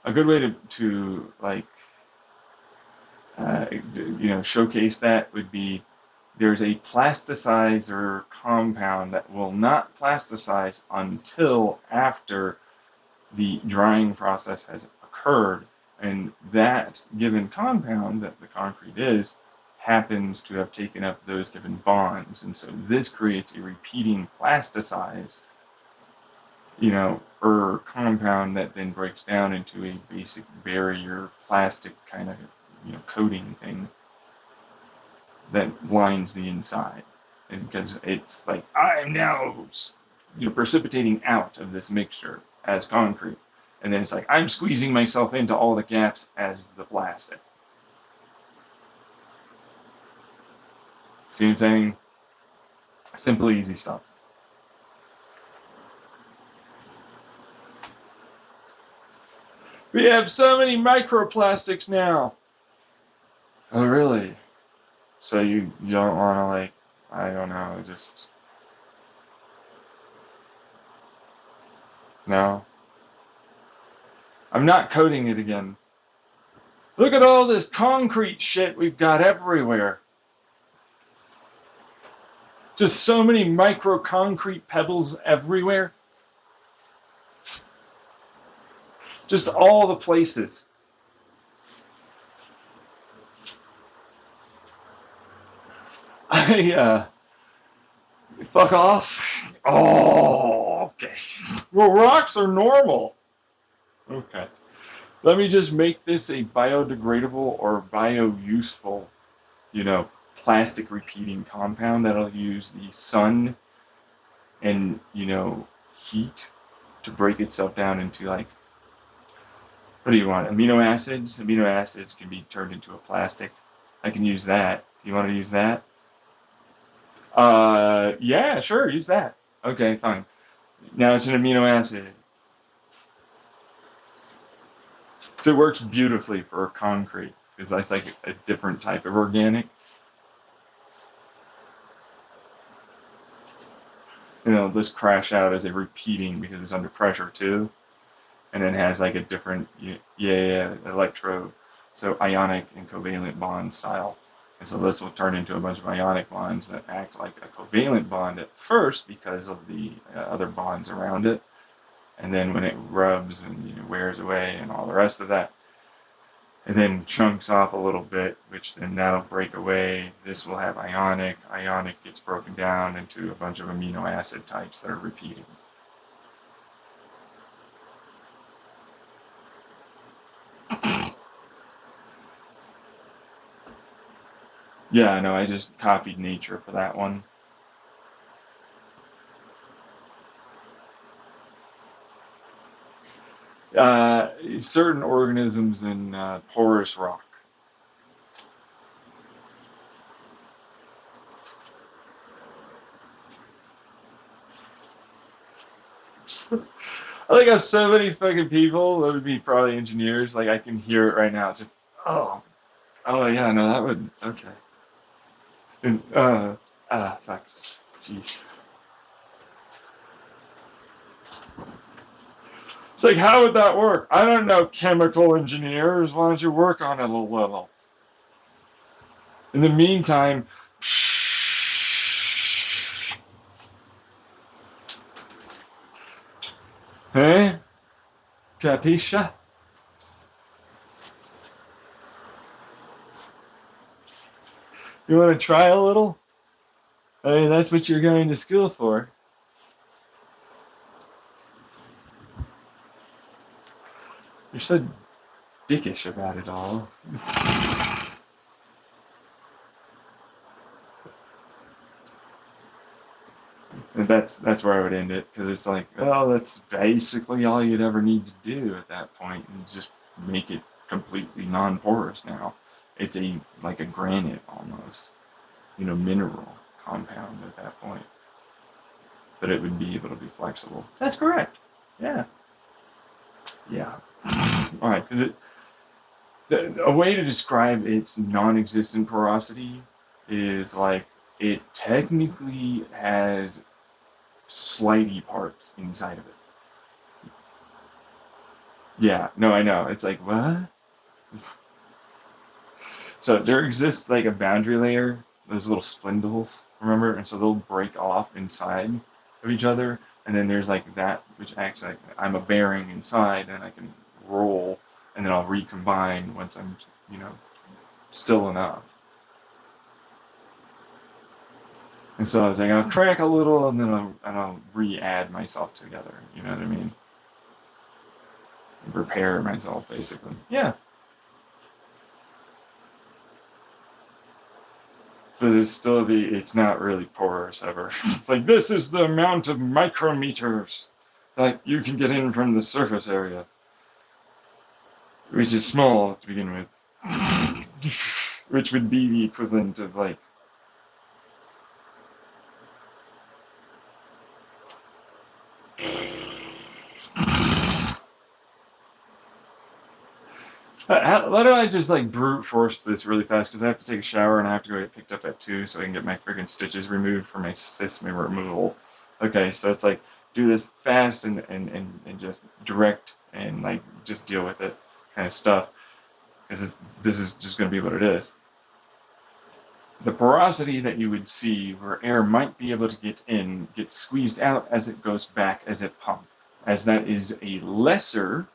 S1: a good way to like, showcase that would be there's a plasticizer compound that will not plasticize until after the drying process has occurred, and that given compound that the concrete is happens to have taken up those given bonds, and so this creates a repeating plasticize, compound that then breaks down into a basic barrier plastic kind of, coating thing that lines the inside, and because it's like I'm now, precipitating out of this mixture as concrete. And then it's like, I'm squeezing myself into all the gaps as the plastic. See what I'm saying? Simple, easy stuff. We have so many microplastics now. Oh, really? So you don't want to, like, I don't know, just, no. I'm not coating it again. Look at all this concrete shit we've got everywhere. Just so many micro concrete pebbles everywhere. Just all the places. I, fuck off. Oh, okay. Well, rocks are normal. Okay. Let me just make this a biodegradable or bio-useful, plastic repeating compound that'll use the sun and, heat to break itself down into, like, what do you want? Amino acids? Amino acids can be turned into a plastic. I can use that. You want to use that? Yeah, sure, use that. Okay, fine. Now it's an amino acid. So it works beautifully for concrete because that's like a different type of organic. This crash out as a repeating because it's under pressure too, and then has like a different, electrode, so ionic and covalent bond style. And so this will turn into a bunch of ionic bonds that act like a covalent bond at first because of the other bonds around it. And then when it rubs and wears away and all the rest of that, and then chunks off a little bit, which then that'll break away. This will have ionic. Ionic gets broken down into a bunch of amino acid types that are repeating. Yeah, no, I just copied nature for that one. Certain organisms in porous rock. I think I have so many fucking people that would be probably engineers. Like I can hear it right now. Just oh yeah, no, that would okay. And, fuck, jeez. It's like, how would that work? I don't know, chemical engineers. Why don't you work on it a little? In the meantime, hey, capisce? You want to try a little? I mean, that's what you're going to school for. You're so dickish about it all. And that's where I would end it because it's like, well, that's basically all you'd ever need to do at that point, and just make it completely non-porous. Now, it's like a granite almost, mineral compound at that point, but it would be able to be flexible. That's correct. Yeah, yeah. All right, because a way to describe its non-existent porosity is like it technically has slidey parts inside of it. Yeah, no, I know. It's like, what? So there exists like a boundary layer, those little spindles, remember? And so they'll break off inside of each other. And then there's like that, which acts like I'm a bearing inside and I can roll and then I'll recombine once I'm, still enough. And so I was like, I'll crack a little and then I'll re-add myself together. You know what I mean? Repair myself, basically. Yeah. So there's still it's not really porous ever. It's like, this is the amount of micrometers that you can get in from the surface area, which is small to begin with, which would be the equivalent of like, Why don't I just like brute force this really fast? Because I have to take a shower and I have to go get picked up at 2 so I can get my freaking stitches removed for my cyst removal. Okay, so it's like do this fast and just direct and like just deal with it kind of stuff. Because this is just going to be what it is. The porosity that you would see where air might be able to get in gets squeezed out as it goes back as it pumps, as that is a lesser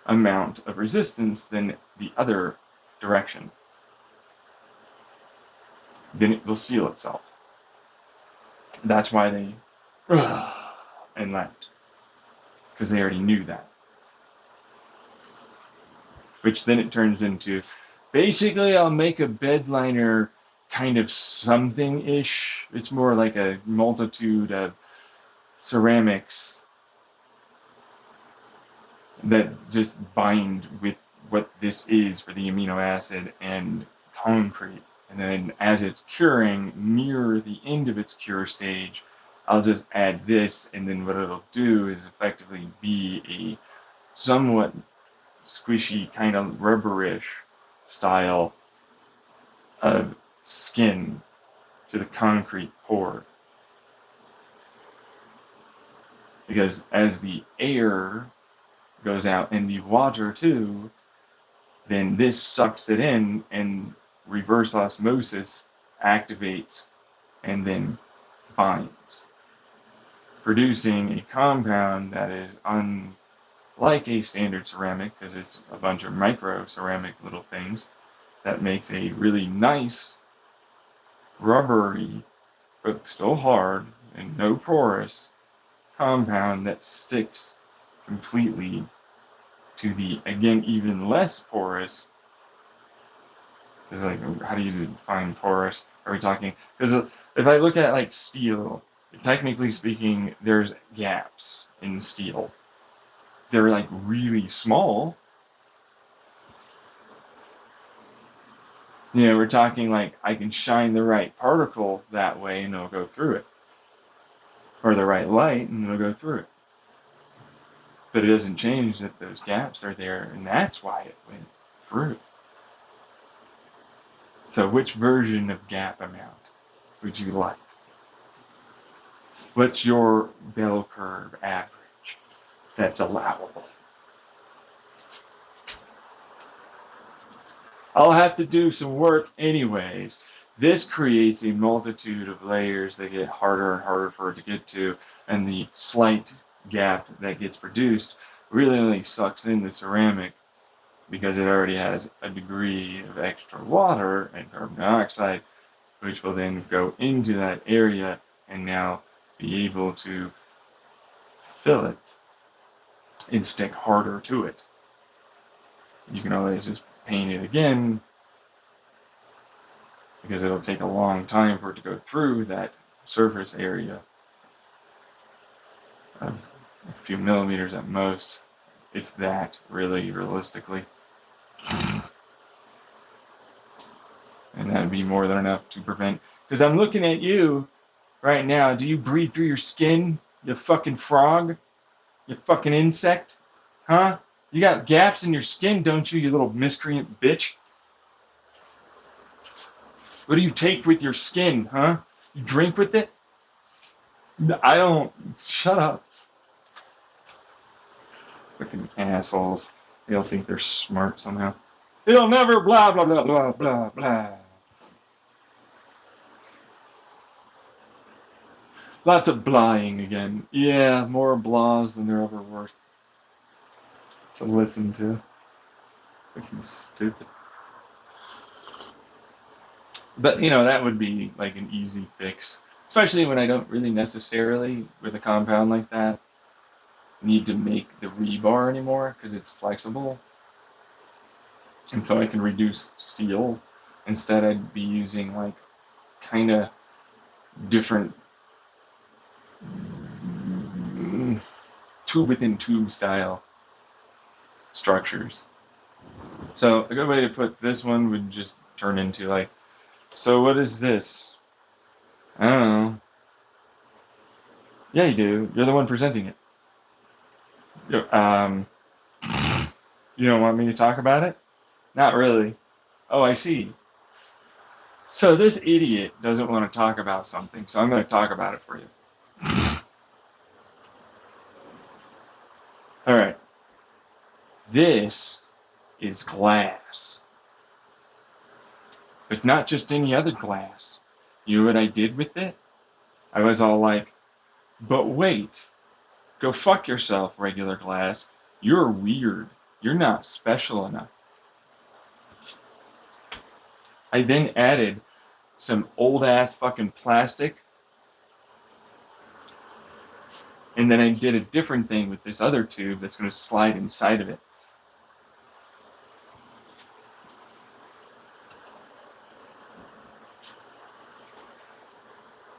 S1: amount of resistance than the other direction. Then it will seal itself. That's why they and left, because they already knew that. Which then it turns into, basically I'll make a bed liner kind of something-ish. It's more like a multitude of ceramics that just bind with what this is for the amino acid and concrete. And then as it's curing, near the end of its cure stage, I'll just add this, and then what it'll do is effectively be a somewhat squishy, kind of rubberish style of skin to the concrete pour. Because as the air goes out and the water too, then this sucks it in and reverse osmosis activates and then binds, producing a compound that is unlike a standard ceramic because it's a bunch of micro ceramic little things that makes a really nice rubbery but still hard and no porous compound that sticks completely to the, again, even less porous. Is like, how do you define porous? Are we talking? Because if I look at like steel, technically speaking, there's gaps in steel. They're like really small. You know, we're talking like I can shine the right particle that way and it'll go through it. Or the right light and it'll go through it. But it doesn't change that those gaps are there, and that's why it went through. So which version of gap amount would you like? What's your bell curve average that's allowable? I'll have to do some work anyways. This creates a multitude of layers that get harder and harder for it to get to, and the slight gap that gets produced really only sucks in the ceramic because it already has a degree of extra water and carbon dioxide, which will then go into that area and now be able to fill it and stick harder to it. You can always just paint it again because it'll take a long time for it to go through that surface area of a few millimeters at most, if that, really, realistically. And that would be more than enough to prevent. Because I'm looking at you right now. Do you breathe through your skin, you fucking frog? You fucking insect? Huh? You got gaps in your skin, don't you, you little miscreant bitch? What do you take with your skin, huh? You drink with it? I don't. Shut up. Fucking assholes. They'll think they're smart somehow. They'll never blah, blah, blah, blah, blah, blah. Lots of blying again. Yeah, more blahs than they're ever worth to listen to. Fucking stupid. But, you know, that would be like an easy fix. Especially when I don't really necessarily, with a compound like that, need to make the rebar anymore because it's flexible. And so I can reduce steel. Instead, I'd be using like kind of different tube within tube style structures. So a good way to put this one would just turn into like, so what is this? I don't know. Yeah, you do. You're the one presenting it. You don't want me to talk about it? Not really. Oh, I see. So this idiot doesn't want to talk about something, so I'm going to talk about it for you. All right. This is glass, but not just any other glass. You know what I did with it? I was all like, but wait, go fuck yourself, regular glass. You're weird. You're not special enough. I then added some old ass fucking plastic, and then I did a different thing with this other tube that's going to slide inside of it.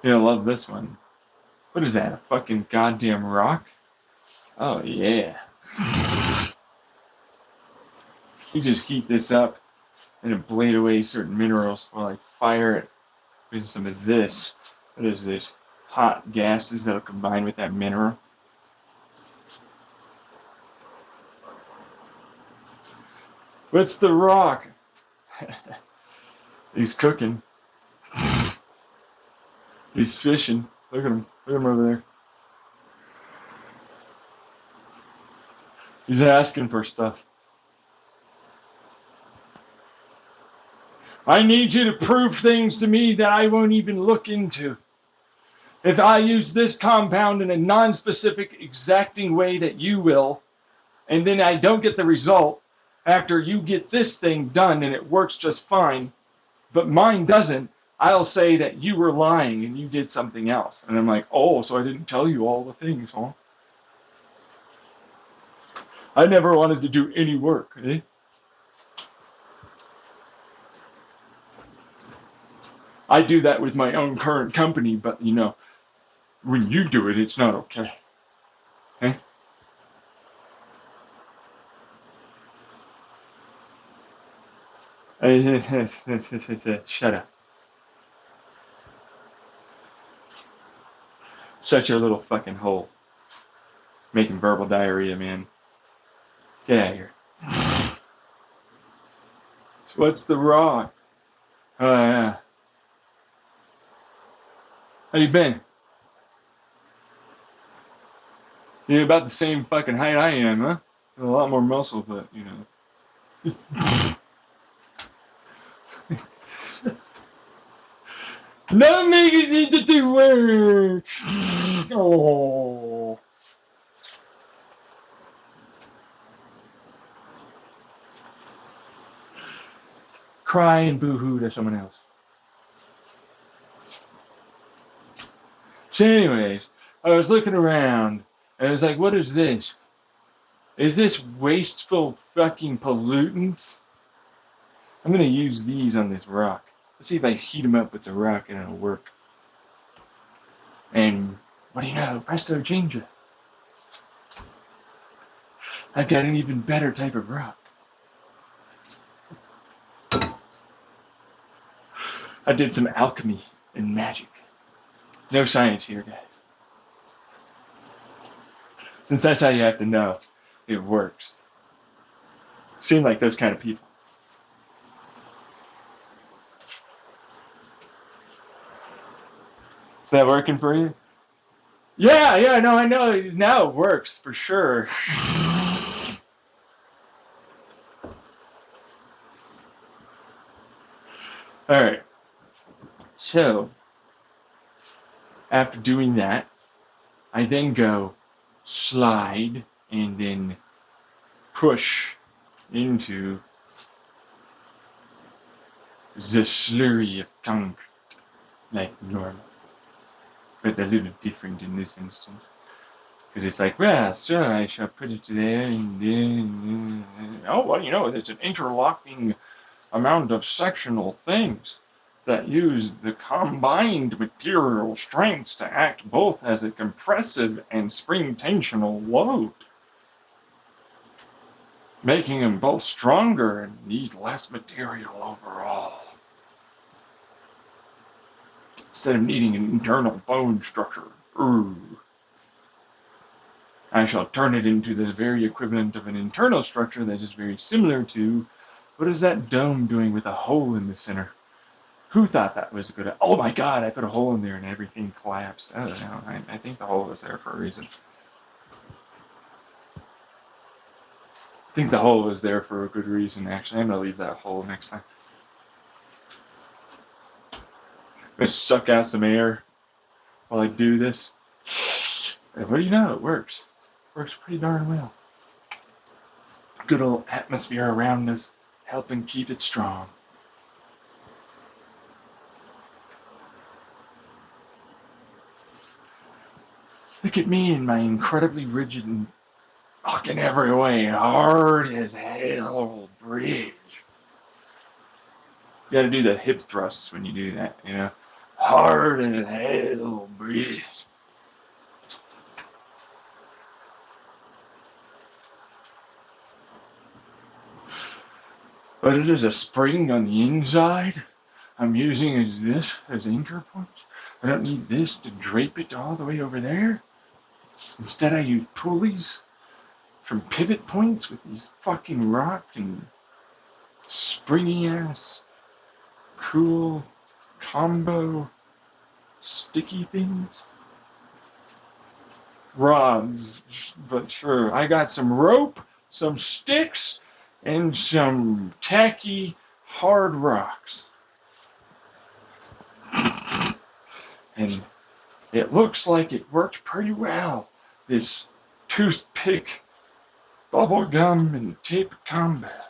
S1: You're gonna love this one. What is that, a fucking goddamn rock? Oh yeah. You just heat this up and ablate away certain minerals while I fire it with some of this. What is this? Hot gases that'll combine with that mineral. What's the rock? He's cooking. He's fishing. Look at him. Look at him over there. He's asking for stuff. I need you to prove things to me that I won't even look into. If I use this compound in a non-specific, exacting way that you will, and then I don't get the result after you get this thing done and it works just fine, but mine doesn't, I'll say that you were lying and you did something else. And I'm like, oh, so I didn't tell you all the things, huh? I never wanted to do any work, eh? I do that with my own current company, but you know, when you do it, it's not okay. Eh? Shut up. Shut your little fucking hole. Making verbal diarrhea, man. Get out of here. So what's the rock? Oh, yeah. How you been? You're about the same fucking height I am, huh? A lot more muscle, but, you know. No niggas need to do work. Oh. Cry and boo-hoo to someone else. So anyways, I was looking around, and I was like, what is this? Is this wasteful fucking pollutants? I'm gonna use these on this rock. Let's see if I heat them up with the rock and it'll work. And what do you know? Presto change. I've got an even better type of rock. I did some alchemy and magic. No science here, guys. Since that's how you have to know it works. Seem like those kind of people. Is that working for you? Yeah, no, I know. Now it works, for sure. Alright. So, after doing that, I then go slide and then push into the slurry of concrete, like normal. But a little different in this instance. Because it's like, well, sure, I shall put it there, and then, oh, well, you know, it's an interlocking amount of sectional things that use the combined material strengths to act both as a compressive and spring tensional load, making them both stronger and need less material overall. Instead of needing an internal bone structure. Ooh. I shall turn it into the very equivalent of an internal structure that is very similar to, what is that dome doing with a hole in the center? Who thought that was a good? Oh my God! I put a hole in there and everything collapsed. I don't know. I think the hole was there for a reason. I think the hole was there for a good reason. Actually, I'm gonna leave that hole next time. I'm gonna suck out some air while I do this. And what do you know? It works. Works pretty darn well. Good old atmosphere around us, helping keep it strong. Look at me in my incredibly rigid and fucking every way hard as hell bridge. You gotta do the hip thrusts when you do that, you know? Hard as hell bridge. But it is a spring on the inside. I'm using as anchor points. I don't need this to drape it all the way over there. Instead, I use pulleys from pivot points with these fucking rock and springy ass, cool combo sticky things. Rods, but sure. I got some rope, some sticks, and some tacky hard rocks. And it looks like it worked pretty well. This toothpick, bubble gum, and tape combat.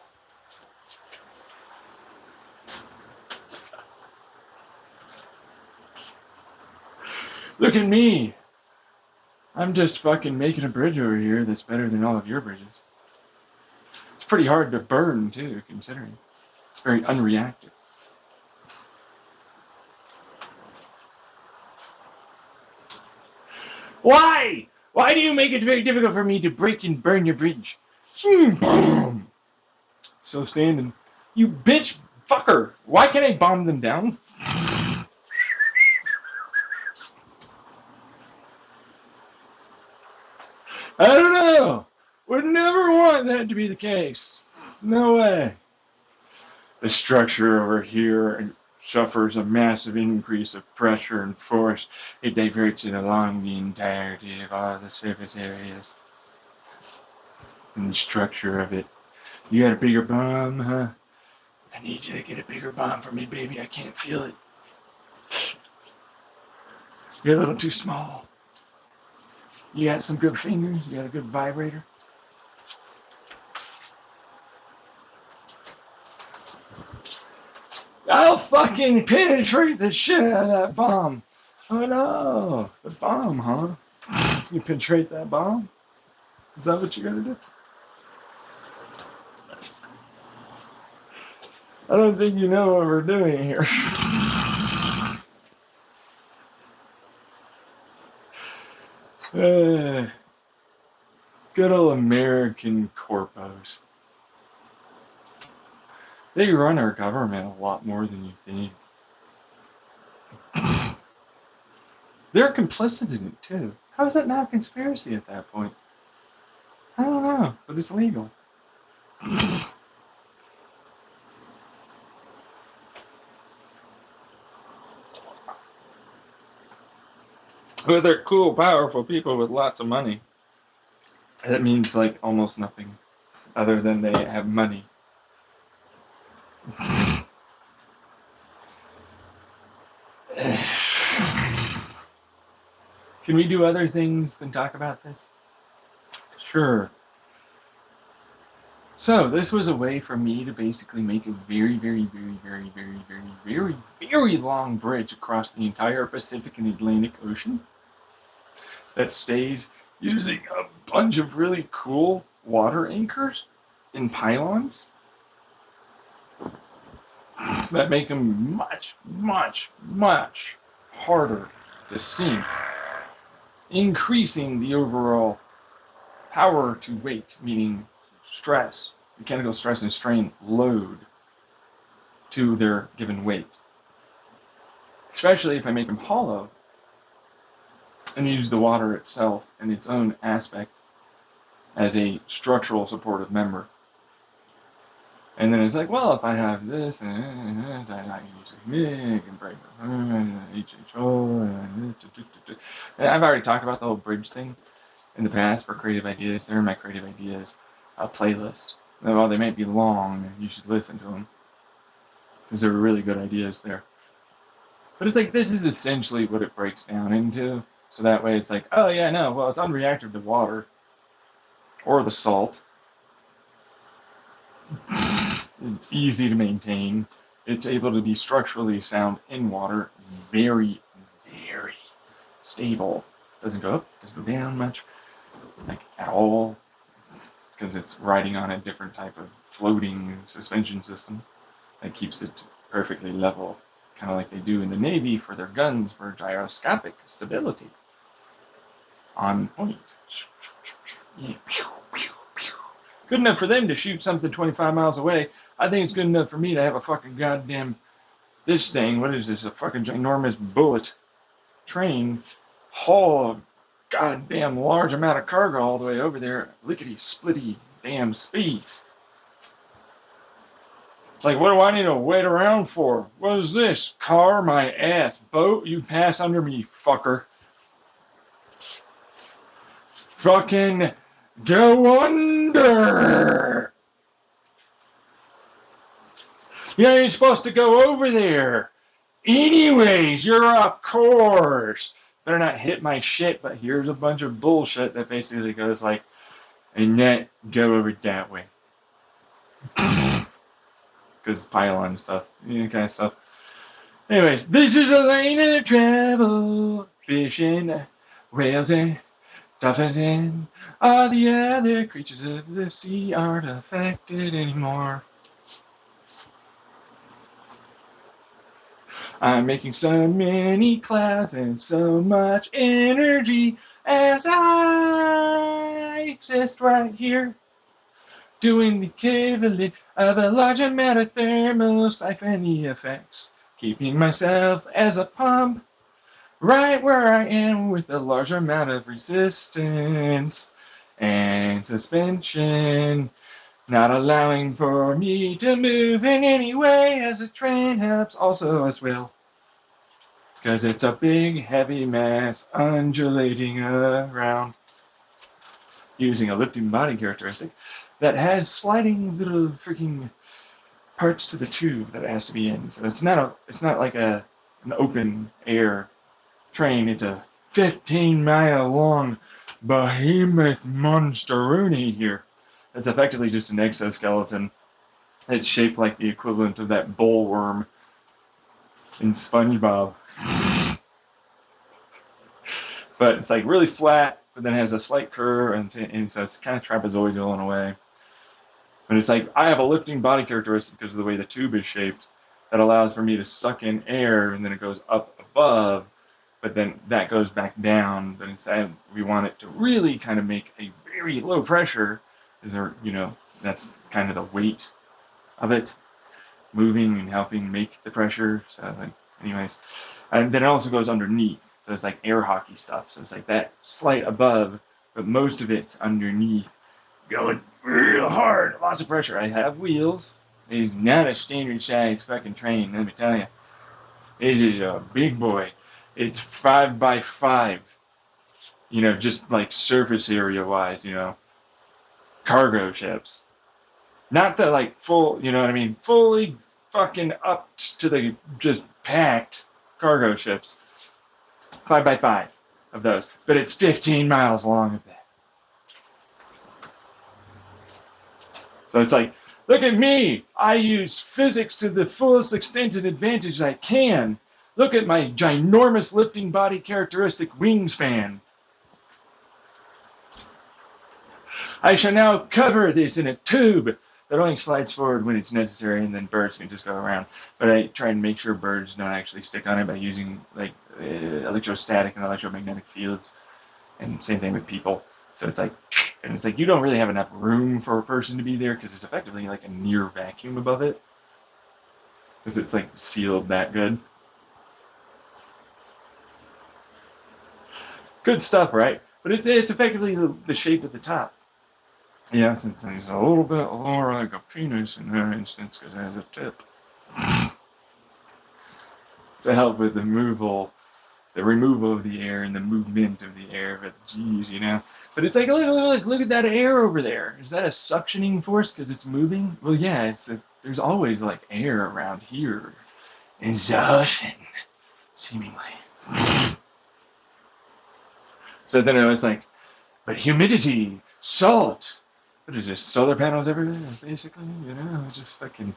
S1: Look at me. I'm just fucking making a bridge over here that's better than all of your bridges. It's pretty hard to burn, too, considering it's very unreactive. Why? Why do you make it very difficult for me to break and burn your bridge? Boom. So standing. You bitch fucker. Why can't I bomb them down? I don't know. Would never want that to be the case. No way. The structure over here suffers a massive increase of pressure and force. It diverts it along the entirety of all the surface areas. And the structure of it. You got a bigger bomb, huh? I need you to get a bigger bomb for me, baby. I can't feel it. You're a little too small. You got some good fingers? You got a good vibrator? I'll fucking penetrate the shit out of that bomb. Oh no, the bomb, huh? You penetrate that bomb? Is that what you gotta do? I don't think you know what we're doing here. Good old American corpos. They run our government a lot more than you think. They're complicit in it, too. How is that not a conspiracy at that point? I don't know, but it's legal. Well, they're cool, powerful people with lots of money. That means, like, almost nothing other than they have money. Can we do other things than talk about this? Sure. So this was a way for me to basically make a very, very, very, very, very, very, very, very long bridge across the entire Pacific and Atlantic Ocean that stays using a bunch of really cool water anchors and pylons that make them much, much, much harder to sink, increasing the overall power to weight, meaning stress, mechanical stress and strain load to their given weight. Especially if I make them hollow and use the water itself in its own aspect as a structural supportive member. And then it's like, well, if I have this, and I can use a MIG and break HHO, and I've already talked about the whole bridge thing in the past for creative ideas. They're in my creative ideas playlist. While they might be long, you should listen to them because there were really good ideas there. But it's like this is essentially what it breaks down into. So that way it's like, oh yeah, no, well, it's unreactive to water or the salt. It's easy to maintain. It's able to be structurally sound in water. Very, very stable. Doesn't go up, doesn't go down much, like at all, because it's riding on a different type of floating suspension system that keeps it perfectly level, kind of like they do in the Navy for their guns for gyroscopic stability. On point. Yeah. Good enough for them to shoot something 25 miles away. I think it's good enough for me to have a fucking goddamn, this thing, what is this, a fucking ginormous bullet train haul a goddamn large amount of cargo all the way over there, lickety-splitty damn speeds. It's like, what do I need to wait around for? What is this? Car, my ass. Boat, you pass under me, fucker. Fucking go under! You ain't supposed to go over there. Anyways, you're off course. Better not hit my shit, but here's a bunch of bullshit that basically goes like, and then go over that way. Because pylon stuff, kind of stuff. Anyways, this is a lane of travel, fishing, whales and dolphins and all the other creatures of the sea aren't affected anymore. I'm making so many clouds and so much energy as I exist right here, doing the equivalent of a large amount of thermosiphony effects, keeping myself as a pump right where I am with a large amount of resistance and suspension, not allowing for me to move in any way as a train helps also as well. Because it's a big heavy mass undulating around using a lifting body characteristic that has sliding little freaking parts to the tube that it has to be in. So it's not like an open air train. It's a 15-mile long behemoth monsteroni here. It's effectively just an exoskeleton. It's shaped like the equivalent of that bullworm in SpongeBob. But it's like really flat, but then has a slight curve, and so it's kind of trapezoidal in a way. But it's like I have a lifting body characteristic because of the way the tube is shaped that allows for me to suck in air, and then it goes up above, but then that goes back down. But instead, we want it to really kind of make a very low pressure. Is there, that's kind of the weight of it moving and helping make the pressure. So, anyways, and then it also goes underneath. So it's like air hockey stuff. So it's like that slight above, but most of it's underneath, going real hard, lots of pressure. I have wheels. It's not a standard size fucking train, let me tell you. It is a big boy. It's 5x5. Just like surface area wise, cargo ships. Not the like full, you know what I mean? Fully fucking up to the just packed cargo ships. 5x5 of those. But it's 15 miles long of that. So it's like, look at me. I use physics to the fullest extent and advantage I can. Look at my ginormous lifting body characteristic wingspan. I shall now cover this in a tube that only slides forward when it's necessary, and then birds can just go around. But I try and make sure birds don't actually stick on it by using electrostatic and electromagnetic fields, and same thing with people. So it's like you don't really have enough room for a person to be there because it's effectively like a near vacuum above it, because it's like sealed that good. Good stuff, right? But it's effectively the shape at the top. Yeah, since he's a little bit more like a penis in that instance because it has a tip to help with the removal of the air and the movement of the air. But geez, But it's like, look at that air over there. Is that a suctioning force because it's moving? Well, yeah, there's always like air around here. It's the ocean, seemingly. So then I was like, but humidity, salt. What is this? Solar panels everywhere, basically. Just fucking.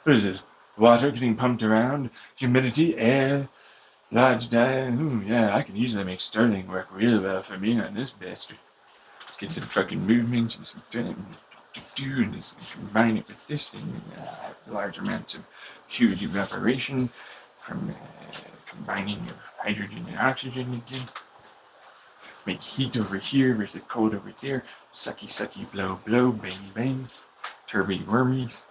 S1: What is this? Water getting pumped around, humidity, air, large diet. Yeah, I can easily make Sterling work real well for me on this bastard. Let's get some fucking movement and some turning. And this, combine it with this thing. Large amounts of huge evaporation from combining of hydrogen and oxygen again. Make heat over here versus cold over there. Sucky, sucky, blow, blow, bang, bang. Turby wormies.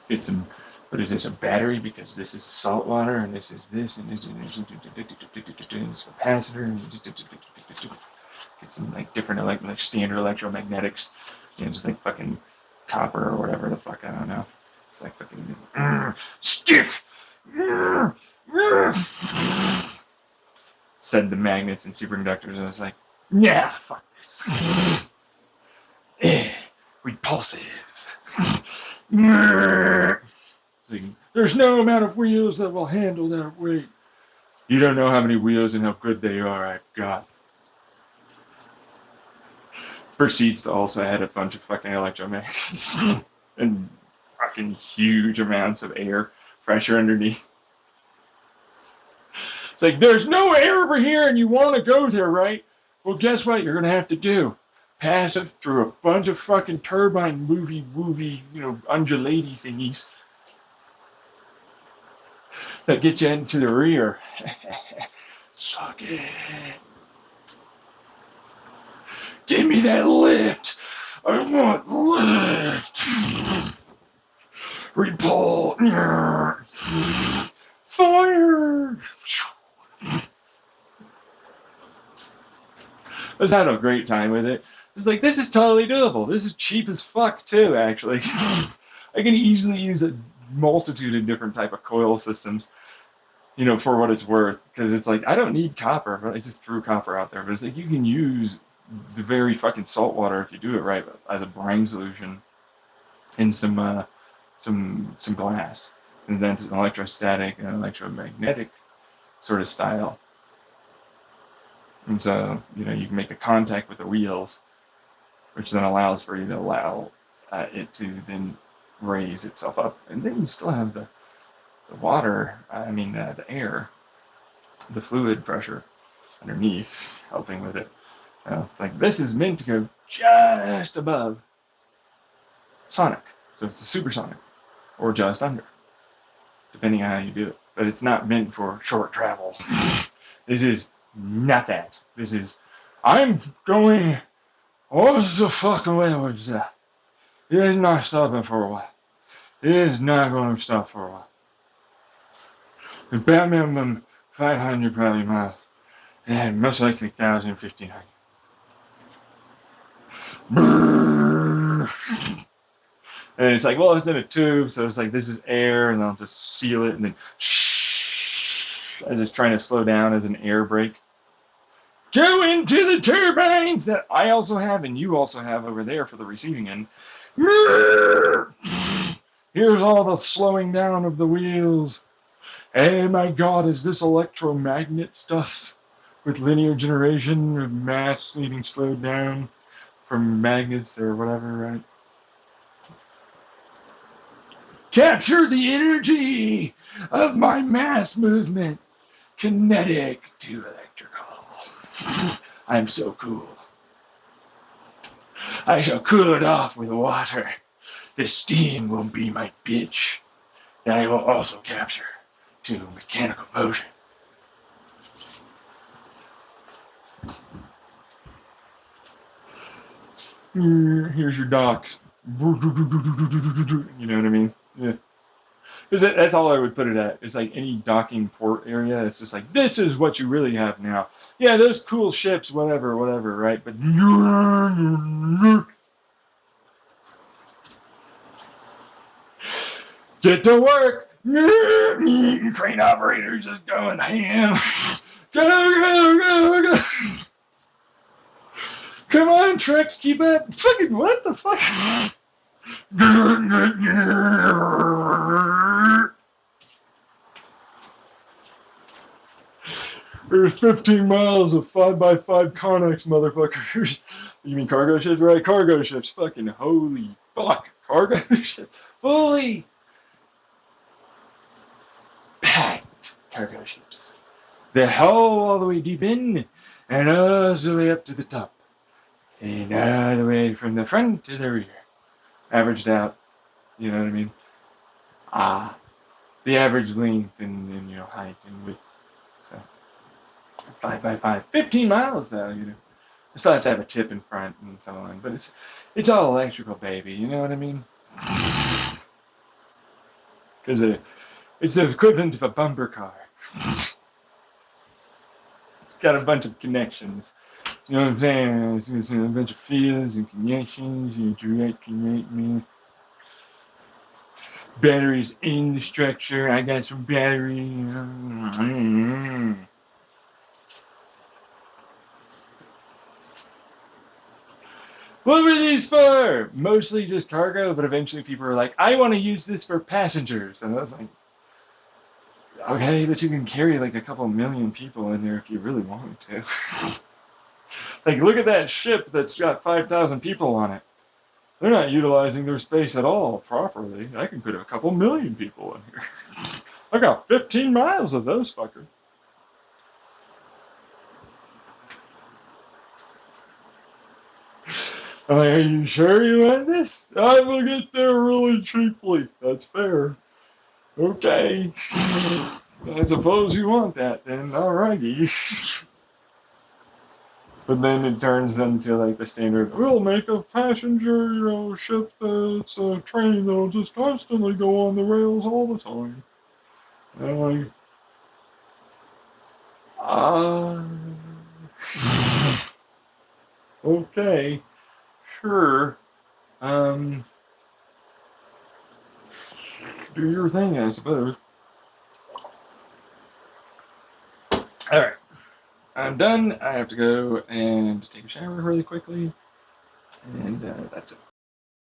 S1: Get some, what is this, a battery? Because this is salt water, and this is this, and this is this capacitor. Get some like different, like standard electromagnetics. Just like fucking copper or whatever the fuck, I don't know. It's like fucking stick. Said the magnets and superconductors, and I was like, yeah, fuck this. Repulsive. There's no amount of wheels that will handle that weight. You don't know how many wheels and how good they are I've got. Proceeds to also add a bunch of fucking electromagnets and fucking huge amounts of air pressure underneath. It's like, there's no air over here and you want to go there, right? Well, guess what you're going to have to do? Pass it through a bunch of fucking turbine woovy, undulaty thingies that get you into the rear. Suck it. Give me that lift. I want lift. Repel. Fire. I just had a great time with it. It was like, this is totally doable. This is cheap as fuck too, actually. I can easily use a multitude of different type of coil systems, for what it's worth. Because it's like, I don't need copper, but I just threw copper out there. But it's like, you can use the very fucking salt water if you do it right as a brine solution in some glass. And then it's an electrostatic and electromagnetic sort of style. And so, you can make the contact with the wheels, which then allows for you to allow it to then raise itself up. And then you still have the water, the air, the fluid pressure underneath helping with it. It's like, this is meant to go just above sonic. So it's a supersonic, or just under, depending on how you do it. But it's not meant for short travel. This is not that. This is, I'm going all the fuck away with that. It is not stopping for a while. It is not going to stop for a while. The Batman 500 probably miles. And most likely 1,000, 1,500. And it's like, well, it's in a tube, so it's like, this is air, and I'll just seal it, and then I'm just trying to slow down as an air brake. Go into the turbines that I also have, and you also have over there for the receiving end. Here's all the slowing down of the wheels. Oh my god, is this electromagnet stuff with linear generation of mass needing slowed down from magnets or whatever, right? Capture the energy of my mass movement. Kinetic to electrical. I'm so cool. I shall cool it off with water. The steam will be my bitch that I will also capture to mechanical motion. Here's your dock. You know what I mean? Yeah. That's all I would put it at. It's like any docking port area. It's just like, this is what you really have now. Yeah, those cool ships, whatever, whatever, right? But get to work. Crane operators just going ham. Go, go, go, go. Come on, Trex, keep up. Fucking what the fuck? There's 15 miles of 5x5 Connex, motherfuckers. You mean cargo ships? Right, cargo ships. Fucking holy fuck. Cargo ships. Fully packed cargo ships. The hull all the way deep in, and all the way up to the top. And all the way from the front to the rear. Averaged out, you know what I mean? The average length and height and width. So 5x5. 15 miles though, you know. I still have to have a tip in front and so on, but it's all electrical, baby. You know what I mean? Because it's the equivalent of a bumper car. It's got a bunch of connections. You know what I'm saying? It's a bunch of fields and connections. You direct, me. Batteries in the structure. I got some battery. What were these for? Mostly just cargo, but eventually people were like, I want to use this for passengers. And I was like, okay, but you can carry like a couple million people in there if you really want to. Like, look at that ship that's got 5,000 people on it. They're not utilizing their space at all properly. I can put a couple million people in here. I got 15 miles of those fuckers. I'm like, are you sure you want this? I will get there really cheaply. That's fair. Okay. I suppose you want that then. Alrighty. But then it turns into like the standard, we'll make a passenger, ship that's a train that'll just constantly go on the rails all the time. And I'm like, okay, sure. Do your thing, I suppose. Alright. I'm done. I have to go and take a shower really quickly. And that's it.